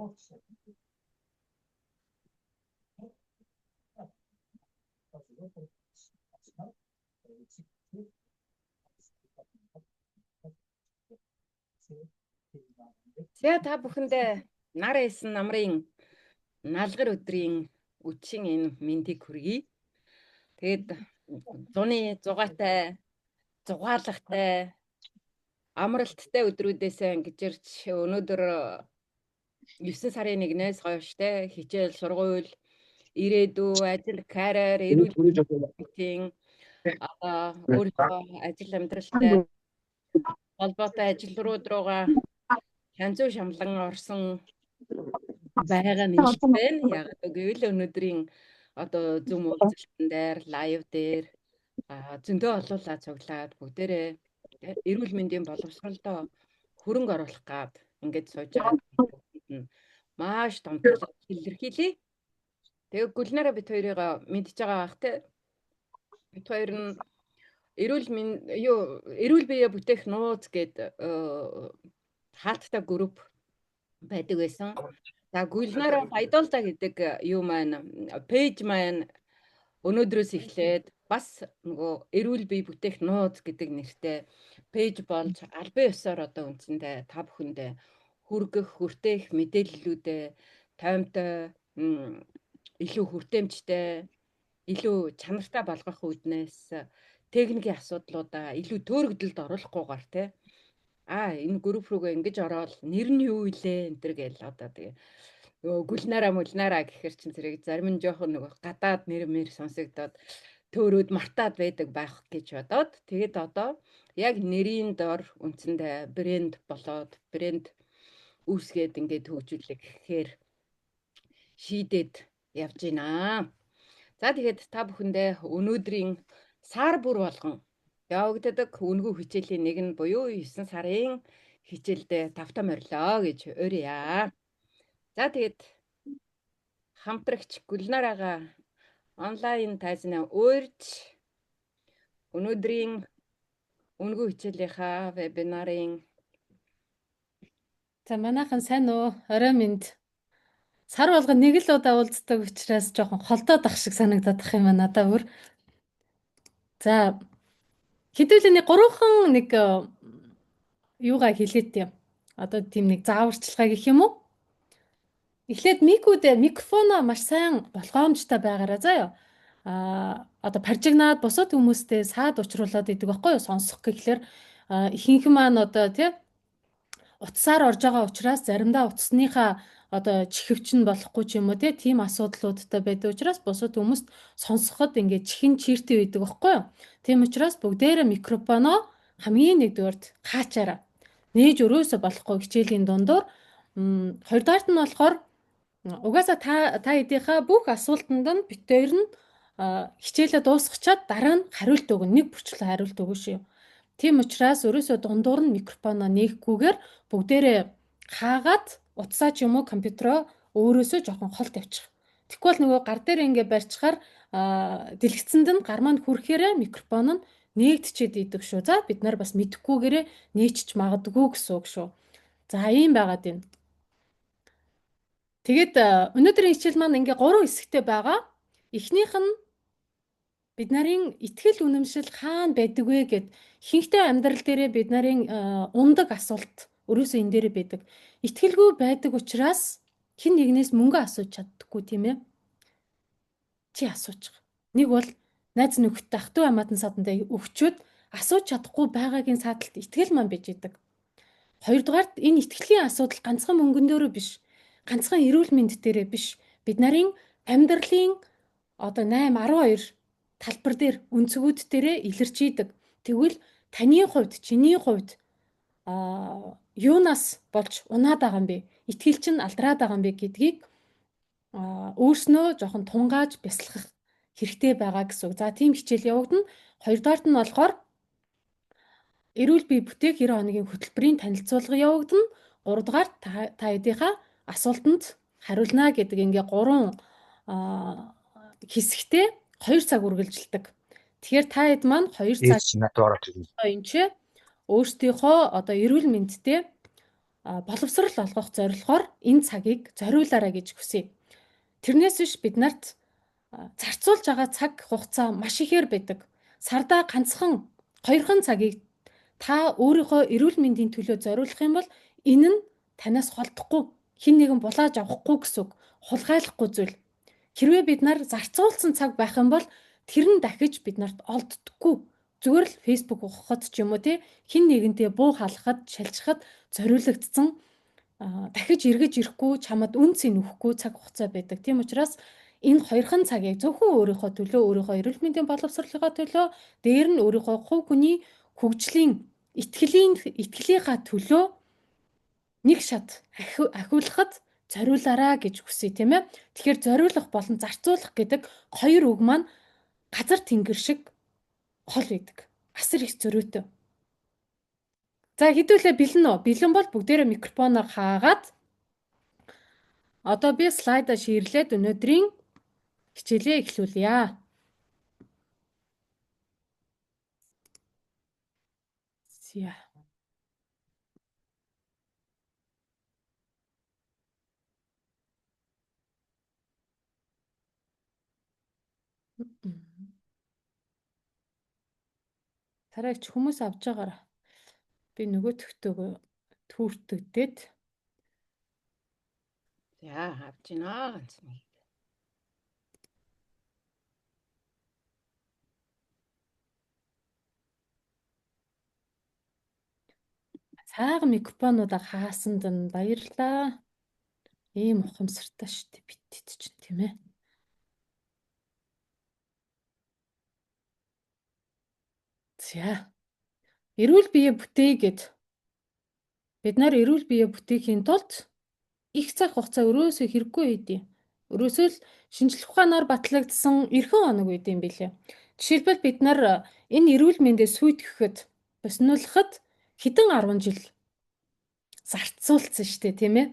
За та бүхэндээ нар эсэн намрын наалгар өдрийн үдшин энэ мэндийг хүргэе. Тэгээд зуны зугаатай, зугаалгатай, амралттай өдрүүдээсээ ингэж ирж өнөөдөр 9 сарын 1-ээс хойш те хичээл, сургууль, ирээдүй, ажил, карьер, эрүүл мэндийн одоо өөрийнхөө ажил амьдралтай холбоотой ажилрууд руугаа янз бүр шамлан орсон байгаа нь илт байна. Яг гэвэл өнөөдрийн одоо Zoom уулзалтан дээр, лайв дээр зөндөө олуулаа цуглаад бүгдээрээ эрүүл мэндийн боловсролдоо хөрөнгө оруулах гад ингэж сууж байгаа нь маш том талаар илэрхийлье. Тэгээ Гүлнараа бид хоёрыг мэдж байгаа бах те. Бид хоёр нь эрүүл биеэ бүтээх нууц гэд хаалттай групп байдаг байсан. За Гүлнараа Баядуулда гэдэг юу маань пэйж маань өнөөдрөөс эхлээд бас нөгөө эрүүл бие бүтээх нууц гэдэг нэртэй пэйж болж албан ёсоор одоо үндсэндээ та бүхэндээ хүргэх, хүртээх мэдээллүүдээ тоймтой, илүү хүртээмжтэй, илүү чанартай болгох үүднээс техникийн асуудлуудаа илүү төөрөгдөлд оруулахгүйгээр те энэ групп руугаа ингэж ороод нэр нь юу илээ энэ төр гээл одоо тэгээ нөгөө Гүлнараа гэхэр чин зэрэг зарим нь жоохон нөгөө гадаад нэрмэр сонсогдоод төөрөөд мартаад байдаг байх гэж бодоод тэгээд одоо яг нэрийн дор үндсэндээ брэнд болоод брэнд үүсгээд ингээд хөгжүүлэх гэхээр шийдээд явж байна. За тэгээд та бүхэндээ өнөөдрийн сар бүр болгон явагддаг үнгүй хичээлийн нэг нь буюу 9 сарын хичээлдээ тавтам орилоо гэж уриа. За тэгээд хамтрагч Гүлнараага онлайн тайзны урьж өнөөдрийн үнгүй хичээлийнхаа вебинарын за манайхан сайн уу? Орой минь. Сар болгон нэг л удаа уулздаг учраас жоохон холдоод ах шиг санагдаад ах юм байна надаа бүр. За хэдүүлээ нэг гурван нэг юугаа хэлээд юм. Одоо тийм нэг зааварчилгаа гэх юм уу? Эхлээд микрофоноо маш сайн болгоомжтой байгаараа заяа. Одоо паржигнаад бусад хүмүүстэй саад учруулад идэг байхгүй юу? Сонсох гэхлээр ихэнх маань одоо тий утсаар орж байгаа учраас заримдаа утасныхаа одоо чихвч нь болохгүй ч юм уу тийм асуудлуудтай байдаг учраас бусад хүмүүст сонсоход ингээд чихэн чиртэй байдаг байхгүй юу? Тийм учраас бүгдээрээ микрофоноо хамгийн нэгдүгээрт хаачаараа нээж өрөөсө болохгүй хичээлийн дундуур хоёрдугаарт нь болохоор угаасаа та эдийнхээ бүх асуултанд нь бит хоёр нь хичээлээ дуусгачаад дараа нь хариулт өгнө. Нэг бүрчлэн хариулт өгнө шүү. Тийм учраас өрөөсөө дундуур нь микрофоноо нэхгүйгээр бүгдээрээ хаагаад утсаа ч юм уу компьютероо өөрөөсөө жоохон холт явчих. Тэгэхгүй бол нөгөө гар дээр ингээ барьчихаар дэлгэцэнд нь гар маань хүрэхээрээ микрофон нь нээгдчихэд идэг шүү. За бид нар бас мэдхгүйгээрээ нээчих магадгүй гэсэн үг шүү. За ийм байгаад байна. Тэгээд өнөөдрийн хичээл маань ингээ 3 хэсэгтэй байгаа. Эхнийх нь бид нарын итгэл үнэмшил хаана байдаг вэ гэд ихэнхдээ амьдрал дээрээ бид нарын ундаг асуулт өрөөсөө энэ дээрээ байдаг. Итгэлгүй байдаг учраас хэн нэгнээс мөнгө асууж чаддаггүй тийм ээ. Чи асууж. Нэг бол найз нөхөдтэй ах トゥ хамаатан садандаа өгчөөд асууж чадахгүй байгаагийн сааталт итгэл маань бийж идэг. Хоёрдугаарт энэ итгэлийн асуудал ганцхан мөнгөн дээрөө биш. Ганцхан эрүүл мэнд дээрээ биш. Бид нарын амьдралын одоо 8 12 талбар дээр өнцгүүд дээрээ илэрч идэг. Тэгвэл таны хувьд, чиний хувьд юунаас болж унаад байгаа юм бэ? Итгэл чинь алдраад байгаа юм бэ гэдгийг өөрснөө жоохон тунгааж бясалгах хэрэгтэй байгаа гэсэн үг. За тийм хичээл явагдана. Хоёрдугаарт нь болохоор эрүүл бие бүтээх 90 хоногийн хөтөлбөрийн танилцуулга явагдана. Гуравдугаарт та эдийнхээ асуултанд хариулна гэдэг ингээ 3 хэсэгтээ 2 цаг үргэлжилдэг. Тэгэхээр та хэд маань 2 цаг энэ ч өөрсдийнхөө одоо эрүүл мэндтэй боловсрол олгох зорилгоор энэ цагийг зориулаарай гэж хүсье. Тэрнээс биш бид нарт зарцуулж байгаа цаг хугацаа маш ихээр байдаг. Сардаа ганцхан 2хан цагийг та өөрийнхөө эрүүл мэндийн төлөө зориулах юм бол энэ нь танаас холдохгүй, хэн нэгэн булааж авахгүй гэсэн үг, хулгайлахгүй зүйл. Хэрвээ бид нар зарцуулсан цаг байх юм бол тэр нь дахиж бид нарт олддоггүй. Зүгээр л Facebook ухахад ч юм уу те хэн нэгэнтэй буу халахад, шалжихад зориулагдсан дахиж эргэж ирэхгүй, чамд үнцийг нөхгүй цаг хугацаа байдаг. Тийм учраас энэ 2хан цагийг зөвхөн өөрийнхөө төлөө, өөрийнхөө эрүүл мэндийн боловсролынхаа төлөө, дээр нь өөрийнхөө хувь хүний хөгжлийн итгэлийнхаа төлөө нэг шат ахиулахад зориулаарай гэж хүсье, тийм ээ. Тэгэхээр зориулах болон зарцуулах гэдэг хоёр үг маань газар тэнгэр шиг хол байдаг. Асар их зөрүүтэй. За хэдүүлээ бэлэн үү? Бэлэн бол бүгдээрээ микрофоноор хаагаад одоо би слайдаа ширлээд өнөөдрийн хичээлээ эхлүүлье. За. Тарайч хүмүүс авч байгаараа. Би нөгөө төгтөөгөө түүртэгдээд. За авч гинэ ганцхан. Цаахан микрофонуудаа хаасанд нь баярлалаа. Ийм ухамсартай шүү дээ битт чинь тийм ээ. За. Эрүүл бие бүтээе гэд бид нар эрүүл бие бүтээхийн тулд их цаг хугацаа өрөөсөө хэрэггүй байдیں۔ Өрөөсөө л шинжлэх ухаанаар батлагдсан эрхэм хоног үед юм билээ. Жишээлбэл бид нар энэ эрүүл мэндээ сүйтгэхэд, боснуулахад хэдэн 10 жил зарцуулсан шүү дээ, тийм ээ.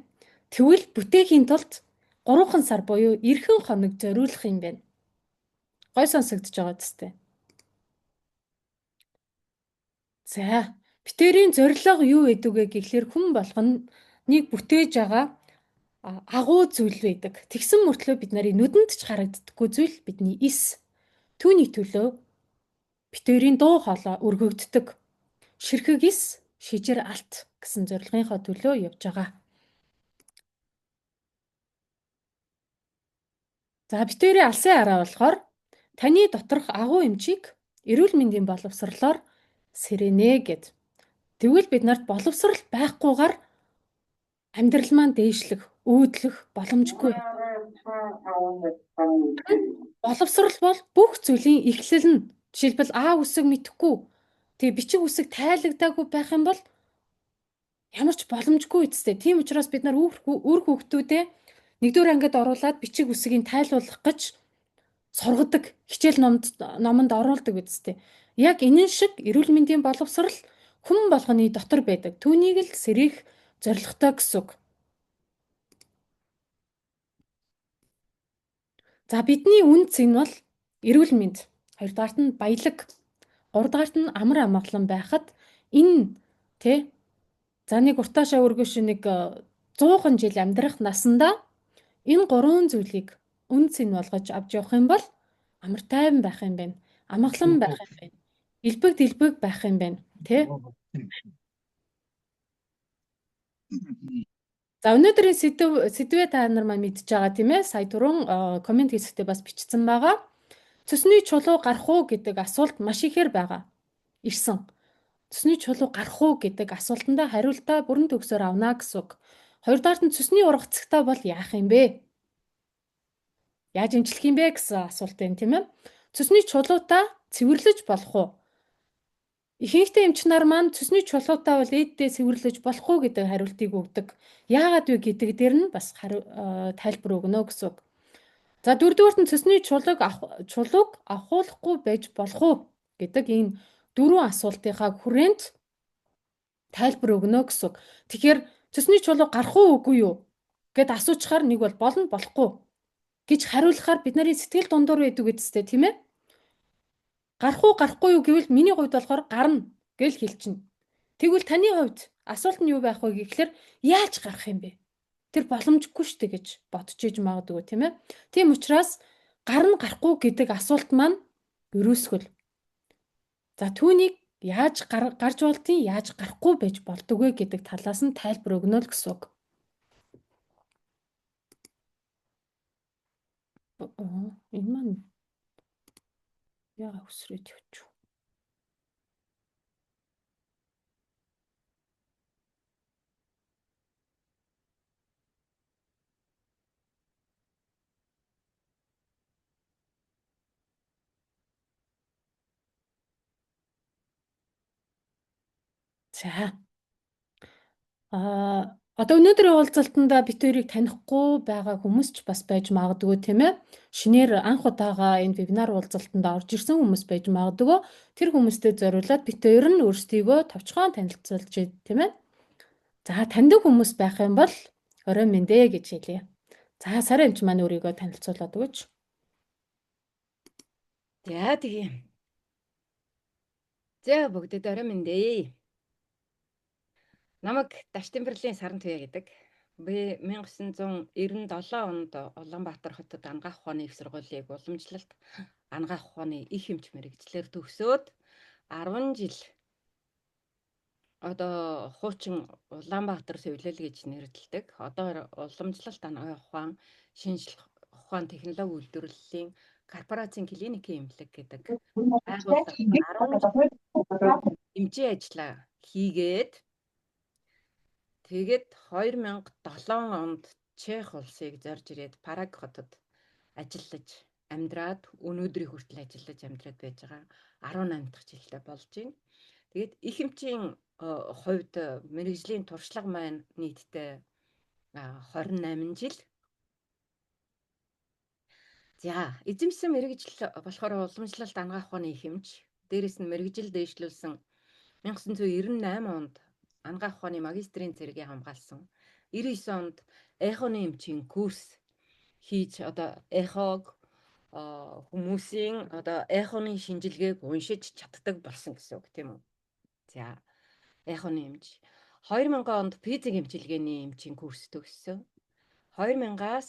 Тэгвэл бүтээхийн тулд 3 сар буюу эрхэм хоног зориулах юм байна. Гой сонсогдож байгаа тест. За, битэрийн зорилго юу гэдэг вэ гэхлээр хүн болгоныг бүтээж байгаа агуу зүйл байдаг. Тэгсэн мөртлөө бид нарын нүдэнд ч харагддаггүй зүйл бидний эс. Түүний төлөө битэрийн дуу хоолой өргөгддөг. Ширхэг эс, шижир алт гэсэн зорилгынхоо төлөө явж байгаа. За, битэрийн алсын араа болохоор таны доторх агуу эмчийг эрүүл мэндийн боловсролоор сэрэнэ гэд. Тэгвэл бид нарт боловсрол байхгүйгээр амьдрал маань дээшлэх, өөдлөх боломжгүй. Боловсрол бол бүх зүйлийн эхлэл нь. Жишээлбэл А үсэг мэдэхгүй. Тэгээ бичиг үсэг тайлагдаагүй байх юм бол ямар ч боломжгүй үсттэй. Тийм учраас бид нар үр хүүхдүүдээ 1-р ангид оруулаад бичиг үсгийг тайлуулах гэж сургадаг, хичээл номонд оруулдаг үсттэй. Яг энэ шиг эрүүл мэндийн боловсрол хүн болгоны дотор байдаг. Түүнийг л сэрэх зорилготой гэсэн үг. За бидний үнц нь бол эрүүл мэнд. 2-р нь баялаг. 3-р нь амар амгалан байхад энэ за нэг уртаашаа өргөш нэг 100 жил амьдрах насандаа энэ 3 зүйлийг үнц нь болгож авч явах юм бол амар тайван байх юм байна. Амгалан байх юм байна. Илбэг дэлбэг байх юм байна. За өнөөдрийн сэдвээ та нар маань мэдж байгаа тийм ээ. Сая түрүүн комент хэсэгтээ бас бичсэн байгаа. Цөсний чулуу гарах уу гэдэг асуулт маш ихээр байгаа. Ирсэн. Цөсний чулуу гарах уу гэдэг асуултандаа хариултаа бүрэн төгсөөр авна гэсэн үг. 2-р нь цөсний ургацагтаа бол яах юм бэ? Яаж эмчлэх юм бэ гэсэн асуулт байна тийм ээ. Цөсний чулуутаа цэвэрлэж болох уу? Ихэнхдээ эмч нар маань цөсний чулуутаа бол ээддээ цэвэрлэж болох уу гэдэг хариултыг өгдөг. Яагаад вэ гэдэг дээр нь бас тайлбар өгнө гэсэн үг. За 4-р нь цөсний чулууг авахуулахгүй байж болох уу гэдэг энэ 4 асуултынхаа хүрээнд тайлбар өгнө гэсэн үг. Тэгэхээр цөсний чулуу гарах уу үгүй юу гэд асуучаар нэг бол болно болохгүй гэж хариулахаар бид нарын сэтгэл дундуур байдаг үсттэй тийм ээ. Гарах уу гарахгүй юу гэвэл миний хувьд болохоор гарна гэж хэлчихнэ. Тэгвэл таны хувьд Асуулт нь юу байх вэ гэхэлэр яаж гарах юм бэ? Тэр боломжгүй шүү дээ гэж бодож иж магадгүй тийм ээ. Тийм учраас гар нь гарахгүй гэдэг асуулт маань ерөөсгөл. За түүнийг яаж гарч болтыг, яаж гарахгүй байж болдог вэ гэдэг талаас нь тайлбар өгнө л гэсэн үг. Энэ маань яа өсрөөд явчих. За. Одоо өнөөдрийн уулзалтанд бит хоёрыг танихгүй байгаа хүмүүс ч бас байж магадгүй тийм ээ. Шинээр анх удаага энэ вебинар уулзалтанд орж ирсэн хүмүүс байж магадгүй. Тэр хүмүүстэй зориулаад бит хоёр нь өөрсдийгөө товчхон танилцуулж тийм ээ. За таньдаг хүмүүс байх юм бол орой минь дээ гэж хэлье. За сарын эмч маань өөрийгөө танилцуулаад өгөөч. За тийм. За бүгдэд орой минь дээ. Намайг Даш Тэмбэрлэлийн Саран Туяа гэдэг. Би 1997 онд Улаанбаатар хотод анагаах ухааны их сургуулийг уламжлалт анагаах ухааны их эмч мэрэгчлэр төгсөөд 10 жил одоо хуучин Улаанбаатар сувилал гэж нэрлэдэг. Одоо уламжлалт анагаах ухаан, шинжлэх ухаан технологи үйлдвэрлэлийн корпорацийн клиникийн эмнэлэг гэдэг байгууллага 10 эмчийн ажлаа хийгээд тэгээд 2007 онд Чех улсыг зорж ирээд Параг хотод ажиллаж амьдраад өнөөдрийн хүртэл ажиллаж амьдраад байж байгаа 18 дахь жилдээ болж байна. Тэгээд их эмчийн хувьд мэрэгжлийн туршлага маань нийтдээ 28 жил. За, эзэмсэн мэрэгжил болохоор уламжлалт анагаах ухааны их эмч. Дээрээс нь мэрэгжил дэвшлүүлсэн 1998 онд анагаах ухааны магистрийн зэрэгийг хамгаалсан. 99 онд эхоны эмчийн курс хийж одоо эхог хүмүүсийн одоо эхоны шинжилгээг уншиж чаддаг болсон гэсэн үг тийм үү. За, эхоны эмч 2000 онд физик эмчилгээний эмчийн курс төгссөн. 2000-аас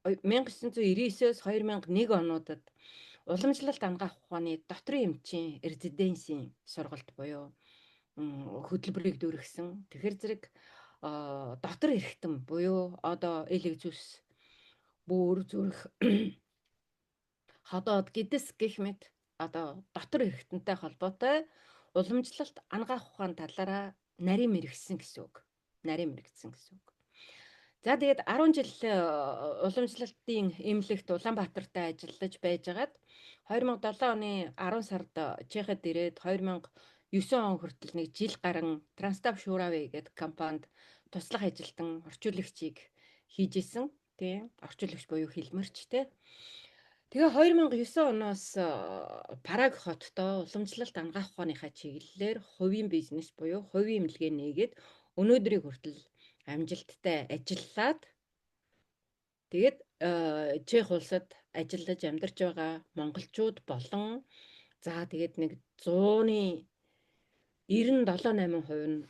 1999-өөс 2001 онуудад уламжлалт анагаах ухааны дотрын эмчийн резиденцийн сургалт буюу хөтөлбөрийг дүүргэсэн. Тэгэхээр зэрэг дотор эрхтэн буюу одоо элэг зүс, бөөр зүрх, ходоод гэдэс гэх мэт одоо дотор эрхтэнтэй холбоотой уламжлалт анагаах ухааны талаараа нарийн мэрэгсэн гэсэн үг. Нарийн мэрэгсэн гэсэн үг. За тэгээд 10 жил уламжлалтын эмнэлэгт Улаанбаатартай ажиллаж байжгаад 2007 оны 10 сард Чехэд ирээд 2009 он хүртэл нэг жил гарan Транстаб Шуравей гэдэг компанид туслах ажилтан орчуулагчийг хийжсэн. Тийм орчуулагч буюу хэлмэрч тий. Тэгээ 2009 оноос Параг хоттой уламжлалт анагаах ухааныхаа чиглэлээр хувийн бизнес буюу хувийн эмнэлгээ нээгээд өнөөдрийн хүртэл амжилттай ажиллаад тэгээд Чех улсад ажиллаж амьдарч байгаа монголчууд болон за тэгээд нэг 100-ны 97-8% нь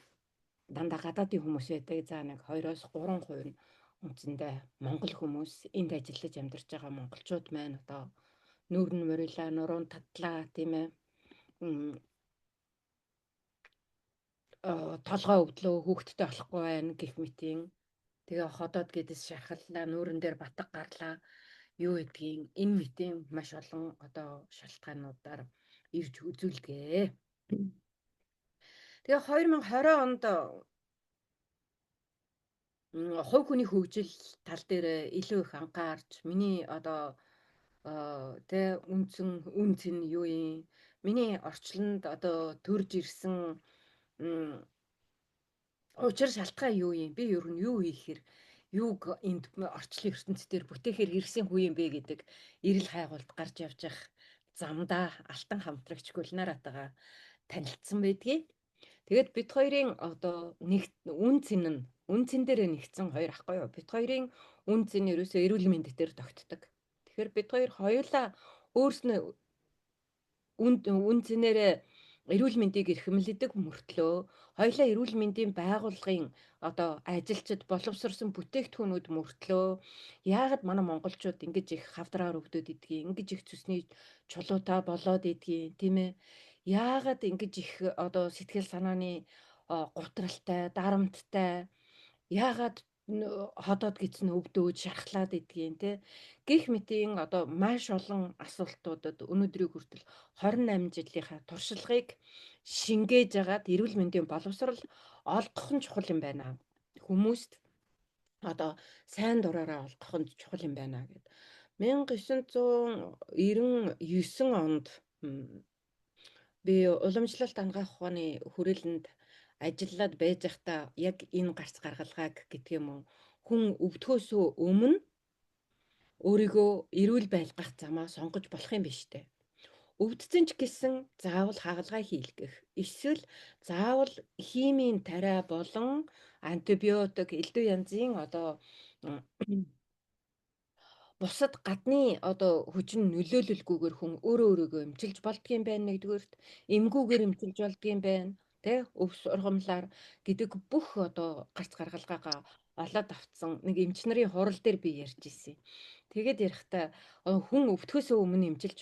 дандаа гадаадын хүмүүс байдаг. За нэг 2-3% нь үндсэндээ монгол хүмүүс энд ажиллаж амьдарч байгаа монголчууд маань одоо нүүрэн морила, нуруунд татлаа тийм ээ. Толгой өвдлөө хүүхдтэй болохгүй байна гэх мэтийн. Тэгээ ходоод гэдэс шахаллаа, нүүрэн дээр батг гарлаа. Юу гэдгийг энэ мэтийн маш олон одоо шалтгаануудаар ирж үзүүлгээ. Тэгээ 2020 онд хувь хүний хөгжил тал дээр илүү их анхаарч миний одоо үн цэн юу юм? Миний орчлонд одоо төрж ирсэн учир шалтгаан юу юм? Би ер нь юу хийхээр юуг энд орчлын ертөнцийн бүтээхээр ирсэн хүү юм бэ гэдэг эрэл хайгуулт гарч явж явах замдаа алтан хамтрагч Гүлнаратайгаа танилцсан байдгийг. Тэгээд бид хоёрын одоо нэг үн цэн дээр нэгдсэн хоёр ахгүй юу? Бид хоёрын үн цэн ерөөсөө эрүүл мэнд дээр тогтдог. Тэгэхээр бид хоёр хоёулаа өөрснөө үн цэнээрээ эрүүл мэндийг эрхэмлэдэг мөртлөө хоёулаа эрүүл мэндийн байгууллагын одоо ажилчид боловсрсон бүтээгдэхүүнүүд мөртлөө яагаад манай монголчууд ингэж их хавдраар өвдөд идгийг, ингэж их цүсний чулуутай болоод идгийг, тийм ээ? Яагаад ингэж их одоо сэтгэл санааны гутралтай, дарамттай, яагаад ходоод гидсэн өвдөөж шархлаад идгийг те гих мэтийн одоо маш олон асуултуудад өнөөдрийг хүртэл 28 жилийнхаа туршлагыг шингээж агаад эрүүл мэндийн боловсрол олгох нь чухал юм байна. Хүмүүст одоо сайн дураараа олгох нь чухал юм байна гэд. 1999 онд би уламжлалт ангаах ухааны хүрээлэнд ажиллаад байж байхдаа яг энэ гарц гаргалгааг гэдэг юм уу хүн өвдөхөөсөө өмнө өөрийгөө эрүүл байлгах замаа сонгож болох юм биш үү? Өвдсөн ч гэсэн заавал хагалгаа хийлгэх. Эсвэл заавал химийн тариа болон антибиотик элдв янзын одоо бусад гадны одоо хүчин нөлөөлөлгүйгээр хүн өөрөө өөрийгөө эмчилж болдгийм байна нэгдүгээрт, эмгүүгээр эмчилж болдгийм байна, тэ өвс ургамлаар гэдэг бүх одоо гарц гаргалгаагаа олоод авцсан нэг эмч нарын хурал дээр би ярьж ирсэн. Тэгээд ярихдаа хүн өвдөхөөсөө өмнө эмчилж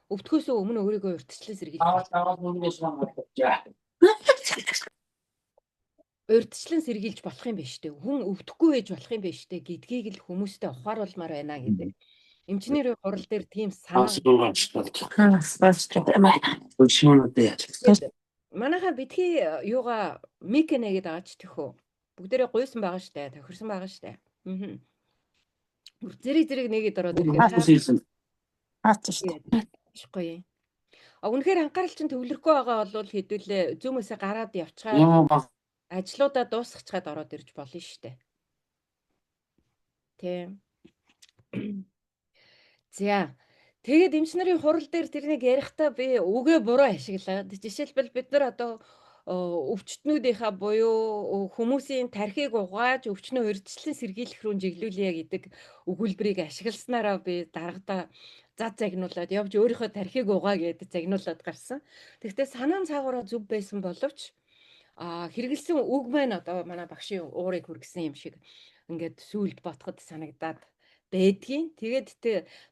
өвдөхөөсөө өмнө өөрийгөө урьдчилан сэргийлж болох юм биш үү? Хүн өвдөхгүй байж болох юм биш үү гэдгийг л хүмүүстээ ухааруулмаар байна гэдэг. Эмчнэрийн хурал дээр тийм санаа. Манайхаа битгий юугаа микэнэ гэдэг аач тэхүү. Бүгдээрээ гуйсан байгаа штэ, тохирсон байгаа штэ. Зэрэг нэгэд ороод ирэхээр гоё. Үнэхээр анхаарал чинь төвлөрөхгүй байгаа бол хэдүүлээ зүүмээсээ гараад явчихаа ажлуудаа дуусгачаад ороод ирж болно штэ. Тийм. За. Тэгээд эмч нарын хурал дээр тэрнийг ярихдаа би үгээ буруу ашиглаад жишээлбэл бид нар одоо өвчтнүүдийнхаа буюу хүмүүсийн тархийг угааж өвчнөө урьдчилан сэргийлэх рүү чиглүүлье гэдэг өгүүлбэрийг ашигласнараа би дарагдаа зад загнуулаад явж өөрийнхөө тархийг угаа гэдэг загнуулаад гарсан. Тэгвэл санаан цаагаараа зөв байсан боловч хэрэгэлсэн үг маань одоо манай багшийн уурыг хүргэсэн юм шиг ингээд сүулт ботход санагдаад байдгийн. Тэгээд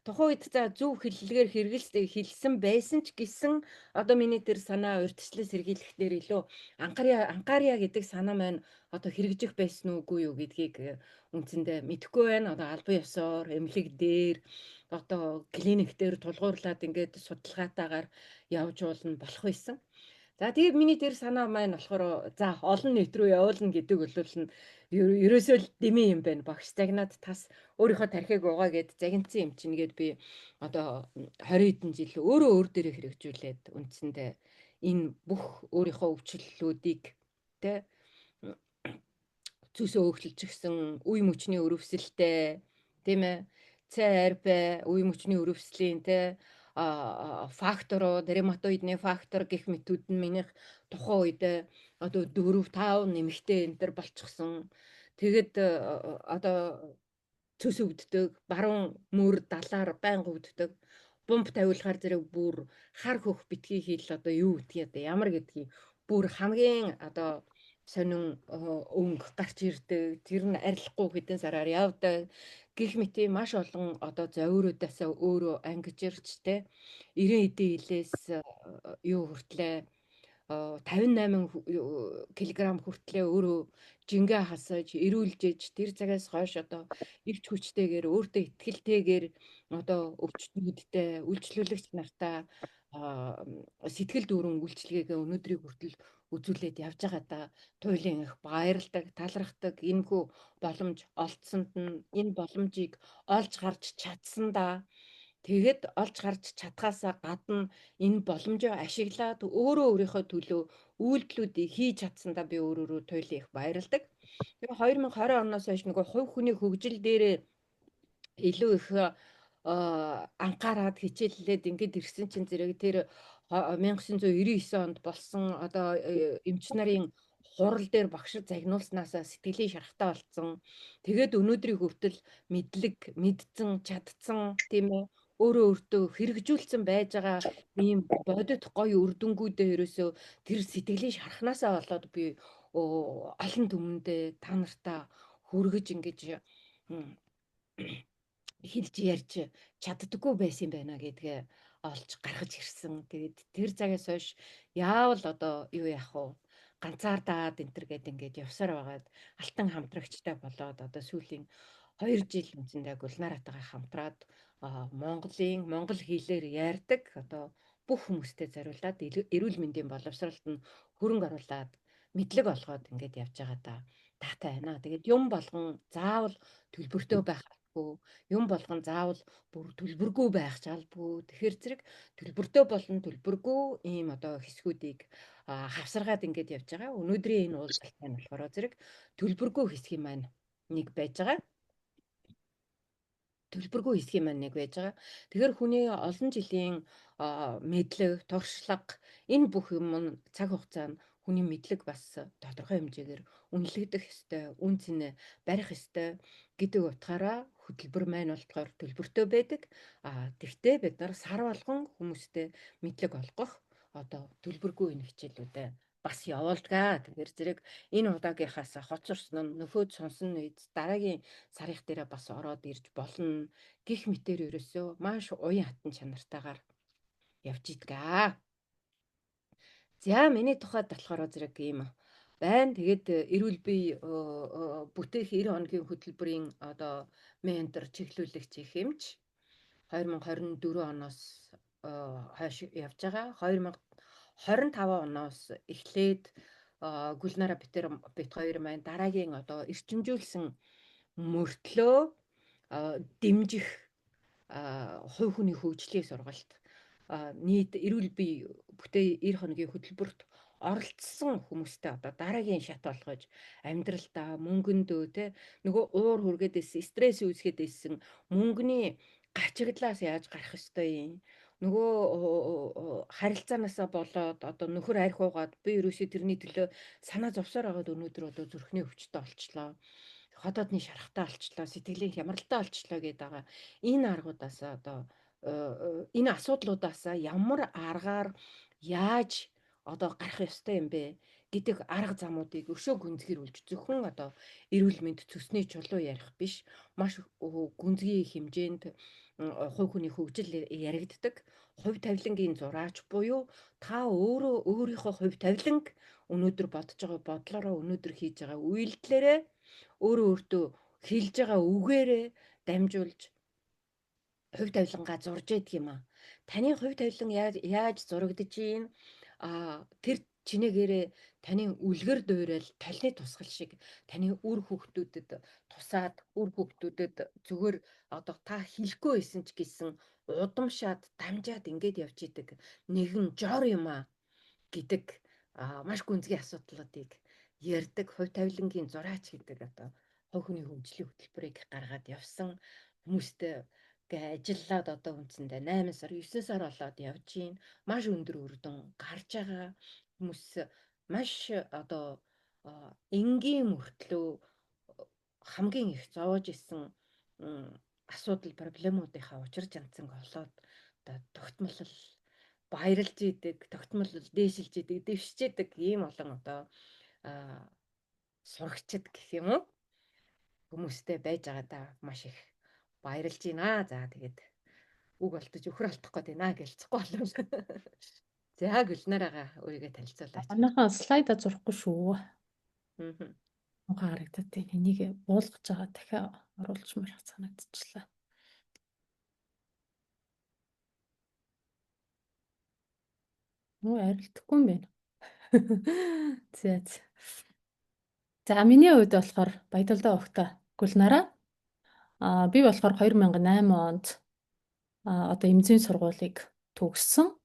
тухайн үед за зөв хэллэгээр хэлсэн байсан ч гэсэн одоо миний тэр санаа урьдчилан сэргийлэхлээр илүү анхаарья гэдэг санаа маань одоо хэрэгжих байсан уугүй юу гэдгийг үндсэндээ мэдэхгүй байна. Одоо албан ёсоор, эмнэлэг дээр одоо клиник дээр тулгуурлаад ингээд судалгаатаагаар явж уулна болох байсан. За тэгээд миний тэр санаа маань болохоор за олон нийт рүү явуулна гэдэг нь ерөөсөө л дэмий юм байна. Багш загнаад тас өөрийнхөө тархийг угаа гэд загинцсан юм чинь гээд би одоо 20 хэдэн жил өөрөө өөр дээрээ хэрэгжүүлээд үндсэндээ энэ бүх өөрийнхөө өвчлөлүүдийг тэ цүсөө хөглөлчихсөн үе мөчний өрөвсөлтэй тийм ээ ЦРП үе мөчний өрөвслийн тэ факторууд, ревматоидны фактор гэх мэтүүд нь минийх тухайн үед одоо 4-5 нэмэгтэй энэ төр болчихсон. Тэгэд одоо цөс өвддөг, баруун мөр далаар байнга өвддөг. Бомб тавиулахаар зэрэг бүр хар хөх битгий хийл одоо юу гэдгийг одоо ямар гэдгийг бүр хамгийн одоо сонин өнгө гарч ирдэг. Тэр нь арилахгүй хэдэн сараар явдаг. Гэх мэт маш олон одоо зовируудаас өөрөө ангиж ирч тэ 90 эдийн хилээс юу хүртлээ 58 кг хүртлээ өөрөө жингээ хасаж эрүүлжээж тэр цагаас хойш одоо эрч хүчтэйгээр өөртөө ихтэйгээр одоо өвчтнүүдтэй үйлчлүүлэгч нартаа сэтгэл дүүрэн үйлчлэгээгээ өнөөдрийг хүртэл үзүүлээд явж байгаа да туйлын их баярлдаг, талархдаг энэхүү боломж олдсонд нь энэ боломжийг олж гарч чадсан да. Тэгэд олж гарч чадхаасаа гадна энэ боломжоо ашиглаад өөрөө өөрийнхөө төлөө үйлдэлүүдийг хийж чадсандаа би өөрөө туйлын их баярлдаг. Тэгээ 2020 оноос хойш нөгөө хувь хүний хөгжил дээрээ илүү их анхаарад хичээллээд ингээд ирсэн чинь зэрэг тэр 1999 онд болсон одоо эмч нарын хурал дээр багшид загнуулснаасаа сэтгэлийн шарахтай болсон. Тэгээд өнөөдрийг хүртэл мэдлэг, мэдсэн, чадсан тийм ээ өөрөө өөртөө хэрэгжүүлсэн байж байгаа ийм бодит гоё үр дүнгуудээ ерөөсөө тэр сэтгэлийн шархнаасаа болоод би олон түмэндээ та нартаа хүргэж ингэж хэлж ярьж чаддаггүй байсан юм байна гэдгээ олж гаргаж ирсэн. Тэгээд тэр цагаас хойш яавал одоо юу яах вэ? Ганцаардаад энэ төр гээд ингээд явсаар байгаад алтан хамтрагчтай болоод одоо сүүлийн 2 жил үндсэндээ Гулнаратайгаа хамтраад монгол хэлээр ярьдаг одоо бүх хүмүүстээ зориулаад эрүүл мэндийн боловсролд нь хөрөнгө оруулаад мэдлэг олгоод ингээд явж байгаа да. Таатай байна. Тэгээд юм болгон заавал төлбөртөө байх албагүй. Юм болгон заавал бүр төлбөргүй байх жалбгүй. Тэгэхээр зэрэг төлбөртөө болон төлбөргүй ийм одоо хэсгүүдийг хавсаргаад ингээд явж байгаа. Өнөөдрийн энэ уулзалт нь болохоор зэрэг төлбөргүй хэсгийн маань нэг байж байгаа. Төлбөргүй хэсгийн маань нэг байж байгаа. Тэгэхээр хүний олон жилийн мэдлэг, туршлага энэ бүх юм нь цаг хугацаанд хүний мэдлэг бас тодорхой хэмжээгээр үнэлэгдэх ёстой, үн цэнэ барих ёстой гэдэг утгаараа хөтөлбөр маань болохоор төлбөртэй байдаг. Тэгвэл бид нар сар болгон хүмүүстэй мэдлэг олгох одоо төлбөргүй энэ хичээлүүдээ бас явуулдаг. Тэгэхээр зэрэг энэ удаагийнхаас хоцорсон нь нөхөд сонсон үед дараагийн сарих дээрээ бас ороод ирж болно. Гэх мэтээр ерөөсөө маш уян хатан чанартайгаар явж идгээ. За миний тухайд болохоор зэрэг ийм байна. Тэгээд эрүүл бие бүтээх 90 хоногийн хөтөлбөрийн одоо ментор чиглүүлэгч их хэмж 2024 оноос хойш явж байгаа. 2025 оноос эхлээд Гүлнара бит хоёр маань дараагийн одоо эрчимжүүлсэн мөртлөө дэмжих хувь хүний хөгжлийн сургалт нийт эрүүл бие бүтээх 90 хоногийн хөтөлбөрт оролцсон хүмүүстэй одоо дараагийн шат болгож амьдралдаа мөнгөндөө те нөгөө уур хүргээд ирсэн стресс үүсгээд ирсэн мөнгөний гачигдлаас яаж гарах ёстой юм нөгөө харилцаанаасаа болоод одоо нөхөр арх уугаад би ерөөсөө тэрний төлөө санаа зовсоор байгаад өнөөдөр одоо зүрхний өвчтөй олчлоо хотоодны шарахтаа олчлоо сэтгэлийн хямралтай олчлоо гэдэг байгаа энэ аргуудаас одоо энэ асуудлуудаас ямар аргаар яаж одоо гарах ёстой юм бэ гэдэг арга замуудыг өшөө гүнзгийрүүлж зөвхөн одоо эрүүл мэнд төсний чулуу ярих биш маш гүнзгий хэмжээнд хувь хүний хөгжил яригддаг хувь тавилангийн зураач буюу та өөрөө өөрийнхөө хувь тавиланг өнөөдөр бодож байгаа бодлороо өнөөдөр хийж байгаа үйлдэлээрээ өөрөө өөртөө хэлж байгаа үгээрээ дамжуулж хувь тавилангаа зурж ядг юм аа. Таны хувь тавилан яаж зурагдаж ийн тэр чинээгээрээ таны үлгэр дуурал толны тусгал шиг таны үр хүүхдүүдэд тусаад үр хүүхдүүдэд зүгээр одоо та хэлэхгүй байсан ч гэсэн удамшаад дамжаад ингэж явж идэг нэгэн жор юм аа гэдэг маш гүнзгий асуудлуудыг ярьдаг хувь тавилангийн зураач гэдэг одоо хувь хүний хөгжлийн хөтөлбөрийг гаргаад явсан хүмүүстэй ажиллаад одоо үндсэндээ 8 сар 9 сар болоод явж гин маш өндөр үр дүн гарч байгаа хүмүүс маш одоо энгийн мөртлөө хамгийн их зовоож исэн асуудал проблемуудынхаа учир жанцанг олоод одоо тогтмол баярлж идэг тогтмол дээшилж идэг дэвшиж идэг ийм олон одоо сурагчд гэх юм уу хүмүүстэй байж байгаа да маш их баярлж байна. За тэгээд үг олдож өхөр алдах гээд байна гэлцэхгүй болов. За Гүлнараага өөрийгөө танилцуулаач. Манайхаа слайда зурхгүй шүү. Аа. Муухай харагдаад байна. Энийг буулгаж байгаа дахиад оруулж мөрөх санагдчихлаа. Арилдахгүй юм байна. За. За миний хувьд болохоор Баядалдаа огтой Гүлнараа. Би болохоор 2008 онд одоо эмзийн сургуулийг төгссөн.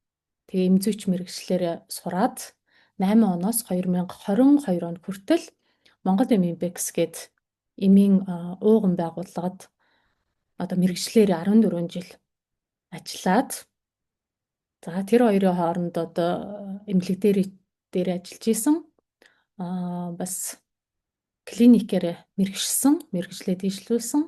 Тэгээ эмзүүч мэрэгчлэр сураад 8 оноос 2022 он хүртэл Монгол Эмимбекс гээд эмийн ууган байгууллагад одоо мэрэгчлэр 14 жил ажиллаад за тэр хоёрын хооронд одоо эмнэлэг дээр ажиллаж исэн. Бас клиникээр мэрэгжлээ дийшлүүлсэн.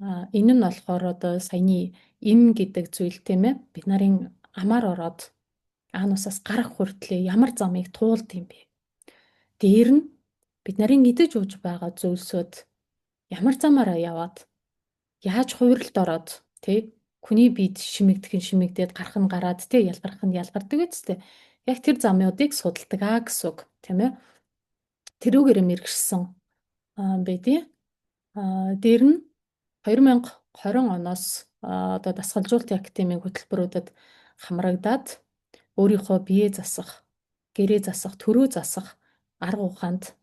Энэ нь болохоор одоо саяны эм гэдэг зүйл тийм ээ. Бид нарын амаар ороод анусаас гарах хүртлээр ямар замыг туулд юм бэ? Дээр нь бид нарын идэж ууж байгаа зүйлсүүд ямар замаараа яваад яаж хувиралд ороод тий хүний биед шимэгдээд гарах нь гараад тий ялгарх нь ялгардаг үсттэй. Яг тэр замуудыг судалдаг гэсэн үг тийм ээ. Тэрүүгээр мэрэгсэн байдیں۔ Дээр нь 2020 оноос одоо дасгалжуулалтын академийн хөтөлбөрүүдэд хамрагдаад өөрийнхөө бие засах, гэрээ засах, төрөө засах арга ухаанд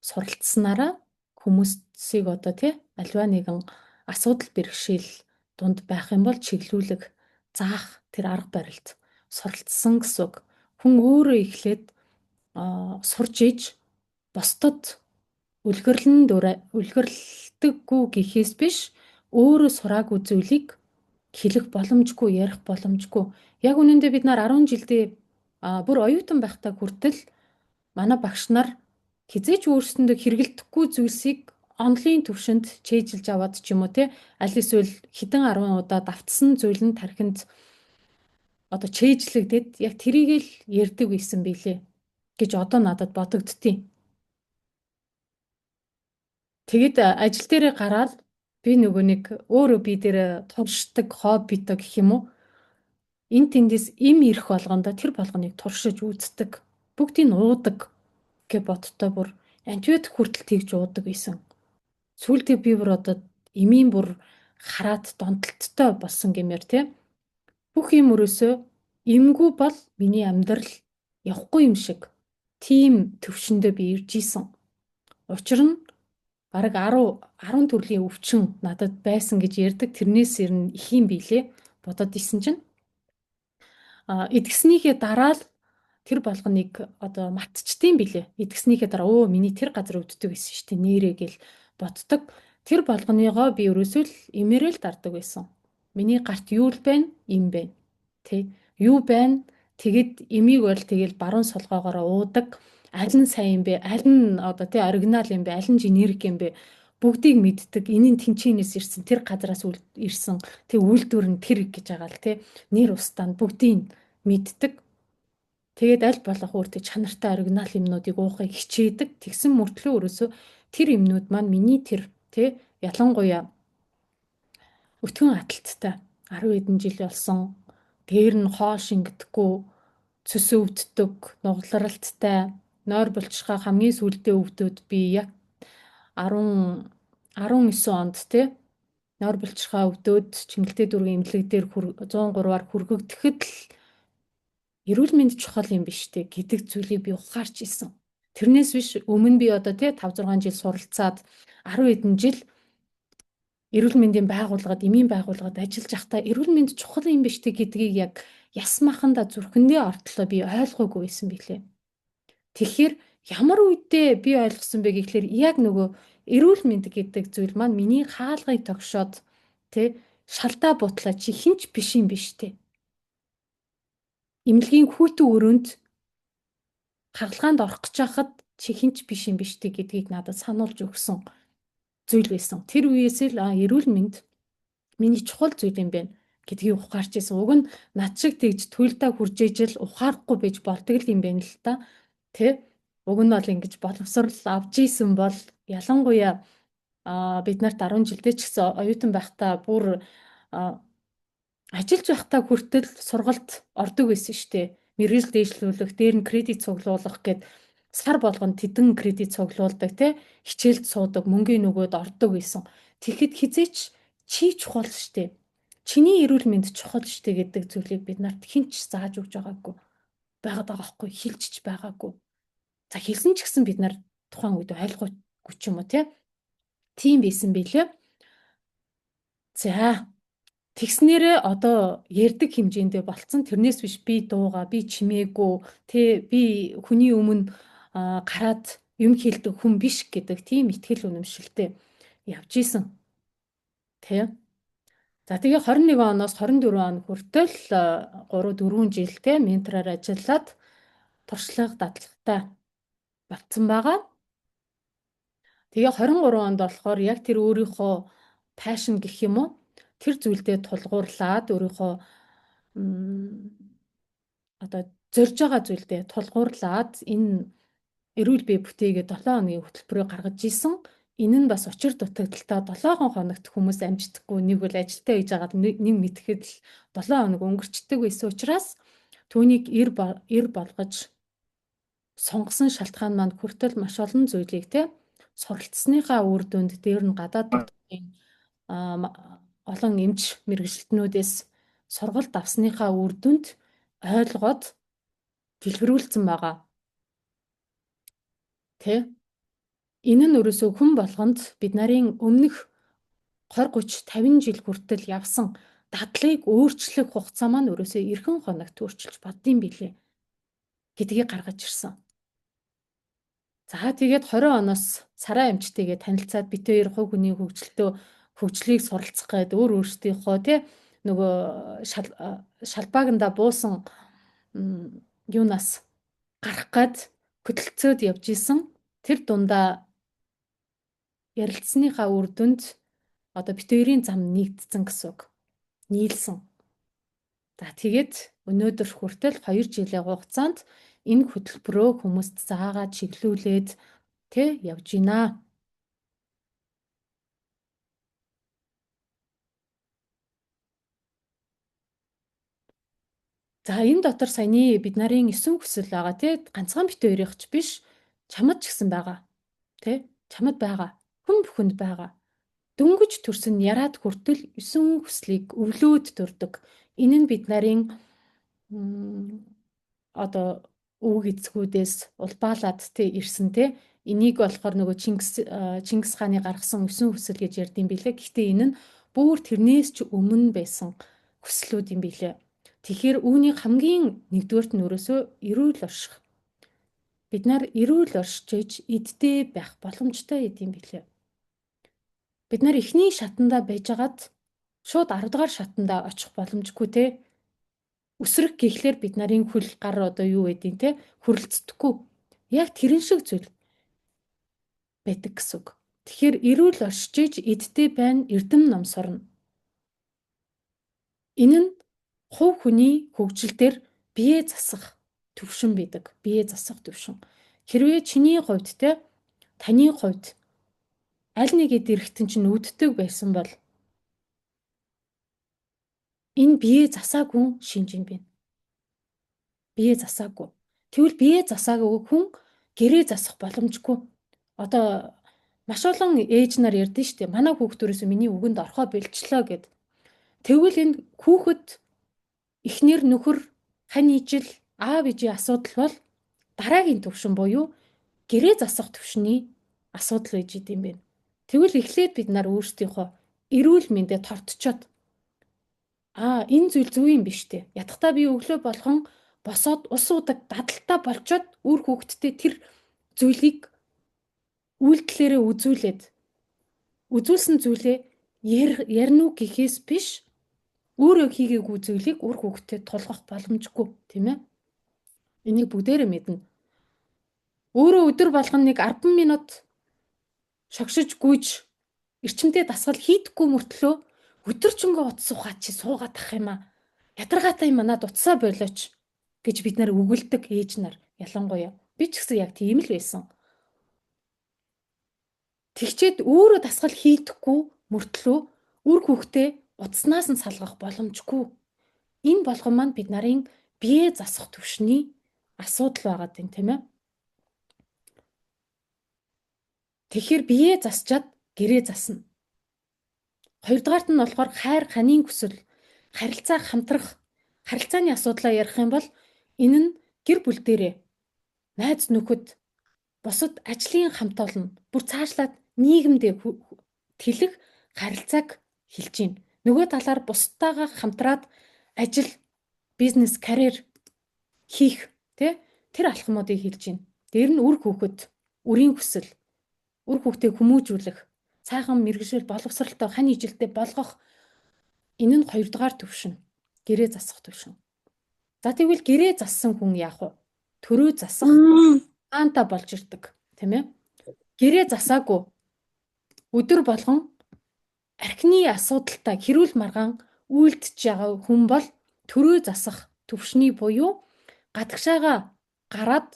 суралцсанараа хүмүүсийг одоо тий альва нэгэн асуудал бэрхшээл дунд байх юм бол чиглүүлэг заах тэр арга барилд суралцсан гэсэн үг. Хүн өөрөө эхлээд сурж иж бусдад үлгэрлэлдэггүй гэхээс биш өөрөө сураагүй зүйлийг хэлэх боломжгүй, ярих боломжгүй. Яг үнэндээ бид нар 10 жилдээ бүр оюутан байхдаа хүртэл манай багш нар хизээч өөрсөндөө хэрэгэлдэхгүй зүйлсийг онлын төвшөнд чэйжилж аваад ч юм уу те аль эсвэл хэдэн 10 удаа давтсан зүйл нь тархинд одоо чэйжлэгдээд яг тэрийг л ярьдаг байсан билээ гэж одоо надад бодогдтiin. Тэгэд ажил дээрээ гараад би нөгөө нэг өөрөө би дээр туршдаг хоббитой гэх юм уу эн тэндээс им ирэх болгондо тэр болгоныг туршиж үздэг бүгдийг нь уудаг гэж бодтой бүр антибиотик хүртэл тэгж уудаг байсан. Сүүлдээ би бүр одоо имийн бүр хараад донтолттой болсон гэмээр те бүх юм өрөөсөө эмгүү бол миний амьдрал явахгүй юм шиг тийм төвшөндөө би ирж исэн. Учир нь бараг 10 төрлийн өвчин надад байсан гэж ярьдаг. Тэрнээс ирнэ их юм билээ. Бодоод исэн чинь идгэснийхээ дараа л тэр болгоныг одоо мартчихдээ билээ. Идгэснийхээ дараа миний тэр газар өвддөг байсан шүү дээ. Нэрээ гэл боддог. Тэр болгоныгоо би ерөөсөө л имээрэл дардаг байсан. Миний гарт юу л байна? Им байна. Тэ юу байна? Тэгэд имийг бол тэгэл баруун солгоогоороо уудаг. Аль нь сайн юм бэ? Аль нь одоо тий оригинал юм бэ? Аль нь генерик юм бэ? Бүгдийг мэддэг. Энэ нь тэнчэнээс ирсэн, тэр газараас ирсэн. Тэг үйлдвэр нь тэр гэж байгаа л тий. Нэр устдаа бүгдийг мэддэг. Тэгээд аль болох өөртөө чанартай оригинал юмнуудыг уухыг хичээдэг. Тэгсэн мөртлөө өрөөсөө тэр юмнууд маань миний тэр тий ялангуяа өтгөн аталттай 10 хэдэн жил болсон. Дээр нь хоо шингэдэггүй, цөс өвддөг, нугалралттай, нойр булчирхай хамгийн сүүлдээ өвдөд би яг 19 онд тий нойр булчирхай өвдөд Чингэлтэй дүүргийн эмнэлэг дээр 103-аар хүргээгдэхэд л эрүүл мэнд чухал юм биш үү гэдэг зүйлийг би ухаарч исэн. Тэрнээс биш өмнө би одоо тий 5 6 жил суралцаад 10 хэдэн жил эрүүл мэндийн байгууллагад, эмийн байгууллагад ажиллаж байхдаа эрүүл мэнд чухал юм биш үү гэдгийг яг яс маханда зүрхэндээ ортлоо би ойлгоогүй байсан билээ. Тэгэхээр ямар үедээ би ойлгосон бэ гэхлээр яг нөгөө эрүүл мэнд гэдэг зүйл маань миний хаалгыг тогшоод тий шалдаа бутлаа чи хинч биш юм биш үү? Эмнэлгийн хүүтэн өрөөнд хагалгаанд орох гэж хахад чи хинч биш юм биш үү гэдгийг надад сануулж өгсөн зүйл байсан. Тэр үеэс л эрүүл мэнд миний чухал зүйл юм байна гэдгийг ухаарч ирсэн. Уг нь над шиг тэгж туйлдаа хурж ижил ухаарахгүй байж болдог юм байна л та. Тэ? Уг нь бол ингэж боловсрал авж исэн бол ялангуяа бид нарт 10 жилдээ ч гэсэн оюутан байхдаа бүр ажиллаж байхдаа хүртэл сургалт ордог байсан шүү дээ. Мэргэжил дэвшлүүлэх, дээр нь кредит цуглуулах гэд сар болгонд тэдэн кредит цуглуулдаг те хичээлд суудаг мөнгөний нөгөөд ордог байсан. Тэгэхэд хизээч чи чухал шүү дээ. Чиний эрүүл мэнд чухал шүү дээ гэдэг зүйлийг бид нарт хинч зааж өгж байгаагүй байгаад байгаа хгүй хэлжиж байгаагүй. За хэлсэн ч гэсэн бид нар тухайн үед ойлгоогүй ч юм уу тийм байсан билээ. За тэгснээрээ одоо ярддаг хэмжээндээ болцсон. Тэрнээс биш би дууга, би чимээгүй, би хүний өмнө гараад юм хэлдэг хүн биш гэдэг тийм итгэл үнэмшилтэй явж исэн. Тэ. За тэгээ 21 оноос 24 он хүртэл 3 4 жил ментороор ажиллаад туршлага дадлагтай болцсон байгаа. Тэгээ 23 онд болохоор яг тэр өөрийнхөө пашн гэх юм уу? Тэр зүйлдээ тулгуурлаад өөрийнхөө одоо зорж байгаа зүйлдээ тулгуурлаад энэ эрүүл бие бүтээгээ 7 хоногийн хөтөлбөрөөр гаргаж исэн. Энэ нь бас учир дутагдaltaа 7 хоногт хүмүүс амжихгүй, нэг бол ажилдаа хийж байгаад нэг мэтгэхэд л 7 хоног өнгөрчдөг байсан учраас түүнийг эр болгож сонгосон шалтгаан маань хүртэл маш олон зүйлийг суралцсныхаа үр дүнд дээр нь гадаад нутгийн олон эмч мэрэгчлэтнүүдээс сургалт авсныхаа үр дүнд ойлгоод дэлгэрүүлсэн байгаа. Тэ? Энэ нь өрөөсөө хүн болгонд бид нарын өмнөх 20 30 50 жил хүртэл явсан дадлыг өөрчлөх хугацаа маань өрөөсөө эрхэн хоногт өөрчилж боддсон билээ гэдгийг гаргаж ирсэн. За тэгээд 20 оноос Сараа эмчтэйгээ танилцаад бит хоёр хувь хүний хөгжлийг суралцах гээд өөрсдийнхөө нөгөө шалбааганда буусан юунаас гарах гээд хөдөлцөөд явж исэн. Тэр дундаа ярилцсныхаа үр дүнд одоо бит хоёрын зам нэгдсэн гэсэн үг. Нийлсэн. За тэгээд өнөөдөр хүртэл 2 жилийн хугацаанд энэ хөтөлбөрөө хүмүүст заагаад чиглүүлээд явж байна. За энэ дотор саяны бид нарын 9 хүсэл байгаа ганцхан бит хоёрынх ч биш, чамд ч гэсэн байгаа. Чамд байгаа. Хүн бүхэнд байгаа. Дөнгөж төрсөн яраад хүртэл 9 хүслийг өвлөөд төрдөг. Энэ нь бид нарын одоо өвөг эцгүүдээс улбаалаад ирсэн энийг болохоор нөгөө Чингис хааны гаргасан 9 хүсэл гэж ярьдсан билээ. Гэхдээ энэ нь бүр тэрнээс ч өмнө байсан хүслүүд юм билээ. Тэгэхээр үүний хамгийн нэгдүгээрт нь өрөөсөө эрүүл орших. Бид нар эрүүл оршиж иддээ байх боломжтой гэдэм билээ. Бид нар эхний шатандаа байжгаад шууд 10 дугаар шатандаа очих боломжгүй Үсрэг гэхлээр бид нарын хөл гар одоо юу байдیں хөрөлцдөхгүй. Яг тэрэн шиг зүйл байдаг гэсэн үг. Тэгэхээр эрүүл оршиж иддээ байна, эрдэм ном сурна. Энэ нь хувь хүний хөгжил дээр бие засах төвшин байдаг. Бие засах төвшин. Хэрвээ чиний хувьд таны хувьд аль нэгэд эрэхтэн чинь үүддэг байсан бол энэ бие засаагүй шинж юм байна. Бие засаагүй. Тэгвэл бие засаагүй хүн гэрээ засах боломжгүй. Одоо маш олон ээж нар ярьдэн штэ. Манай хүүхдүүрээс миний үгэнд орхоо бэлчлээ гэд. Тэгвэл энэ хүүхэд эхнэр нөхөр хань ижил аав ээжийн асуудал бол дараагийн төвшин буюу гэрээ засах төвшний асуудал байж идэм бэ. Тэгвэл эхлээд бид нар өөрсдийнхөө эрүүл мэндэд тортчоод энэ зүйл зөв юм биш үү? Ядахтаа би өглөө болгон босоод ус удаг дадалтай болчоод үр хүүхэдтэй тэр зүйлийг үйлдэлээрээ үзүүлсэн зүйлээ ярина уу гэхээс биш өөрөө хийгээгүй зүйлийг үр хүүхэдтэй тулгах боломжгүй тийм ээ. Энийг бүгдээрээ мэднэ. Өөрөө өдөр болгон нэг 10 минут шогшиж гүйж эрчимтэй дасгал хийдэггүй мөртлөө өдөржингөө утас ухаад чи суугаад ах юм аа. Ядаргаатай юм надад утсаа болооч гэж бид нар өгүүлдэг ээж нар ялангуяа. Би ч гэсэн яг тийм л байсан. Тэгчээд өөрөө дасгал хийдэггүй мөртлөө үр хүүхдээ утаснаас нь салгах боломжгүй. Энэ болгон маань бид нарын бие засах төвшний асуудал байгаад байна тийм ээ. Тэгэхээр бие засчаад гэрээ засна. Хоёрдугаарт нь болохоор хайр ханийн хүсэл, харилцаа хамтрах, харилцааны асуудлаа ярих юм бол энэ нь гэр бүл дээрээ найз нөхөд бусад ажлын хамт олон бүр цаашлаад нийгэмдээ тэлэх харилцааг хэлж байна. Нөгөө талаар бусдтайгаа хамтраад ажил, бизнес, карьер хийх тэр алхмуудыг хэлж байна. Дээр нь үр хүүхэд, үрийн хүсэл, үр хүүхдээ хүмүүжүүлэх, цаахан мэрэгжил боловсралтай хань ижилтэй болгох энэ нь хоёрдугаар төвшин. Гэрээ засах төвшин. За тэгвэл гэрээ зассан хүн яах вэ? Төрөө засах хаанта болж ирдэг, тийм ээ? Гэрээ засаагүй өдөр болгон архины асуудалтай хэрүүл маргаан үйлдэж байгаа хүн бол төрөө засах төвшний буюу гадагшаага гараад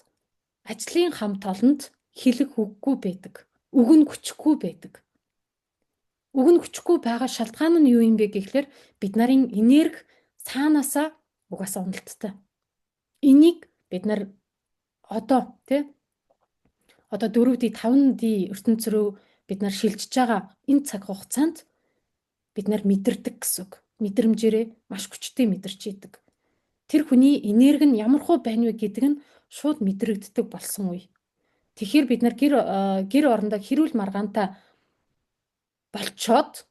ажлын хамт олонд хэлэх үггүй байдаг. Үг нь хүчгүй байдаг. Үг нь хүчгүй байгаа шалтгаан нь юу юм бэ гэхлээр бид нарын энерги цаанаасаа угаасаа уналттай. Энийг бид нар одоо 4D 5D ертөнц рүү бид нар шилжиж байгаа энэ цаг хугацаанд бид нар мэдэрдэг гэсэн үг. Мэдрэмжээрээ маш хүчтэй мэдэрч идэг. Тэр хүний энерги нь ямар хөө байна вэ гэдэг нь шууд мэдрэгддэг болсон үе. Тэгэхээр бид нар гэр орондоо хэрүүл маргаантай болцоод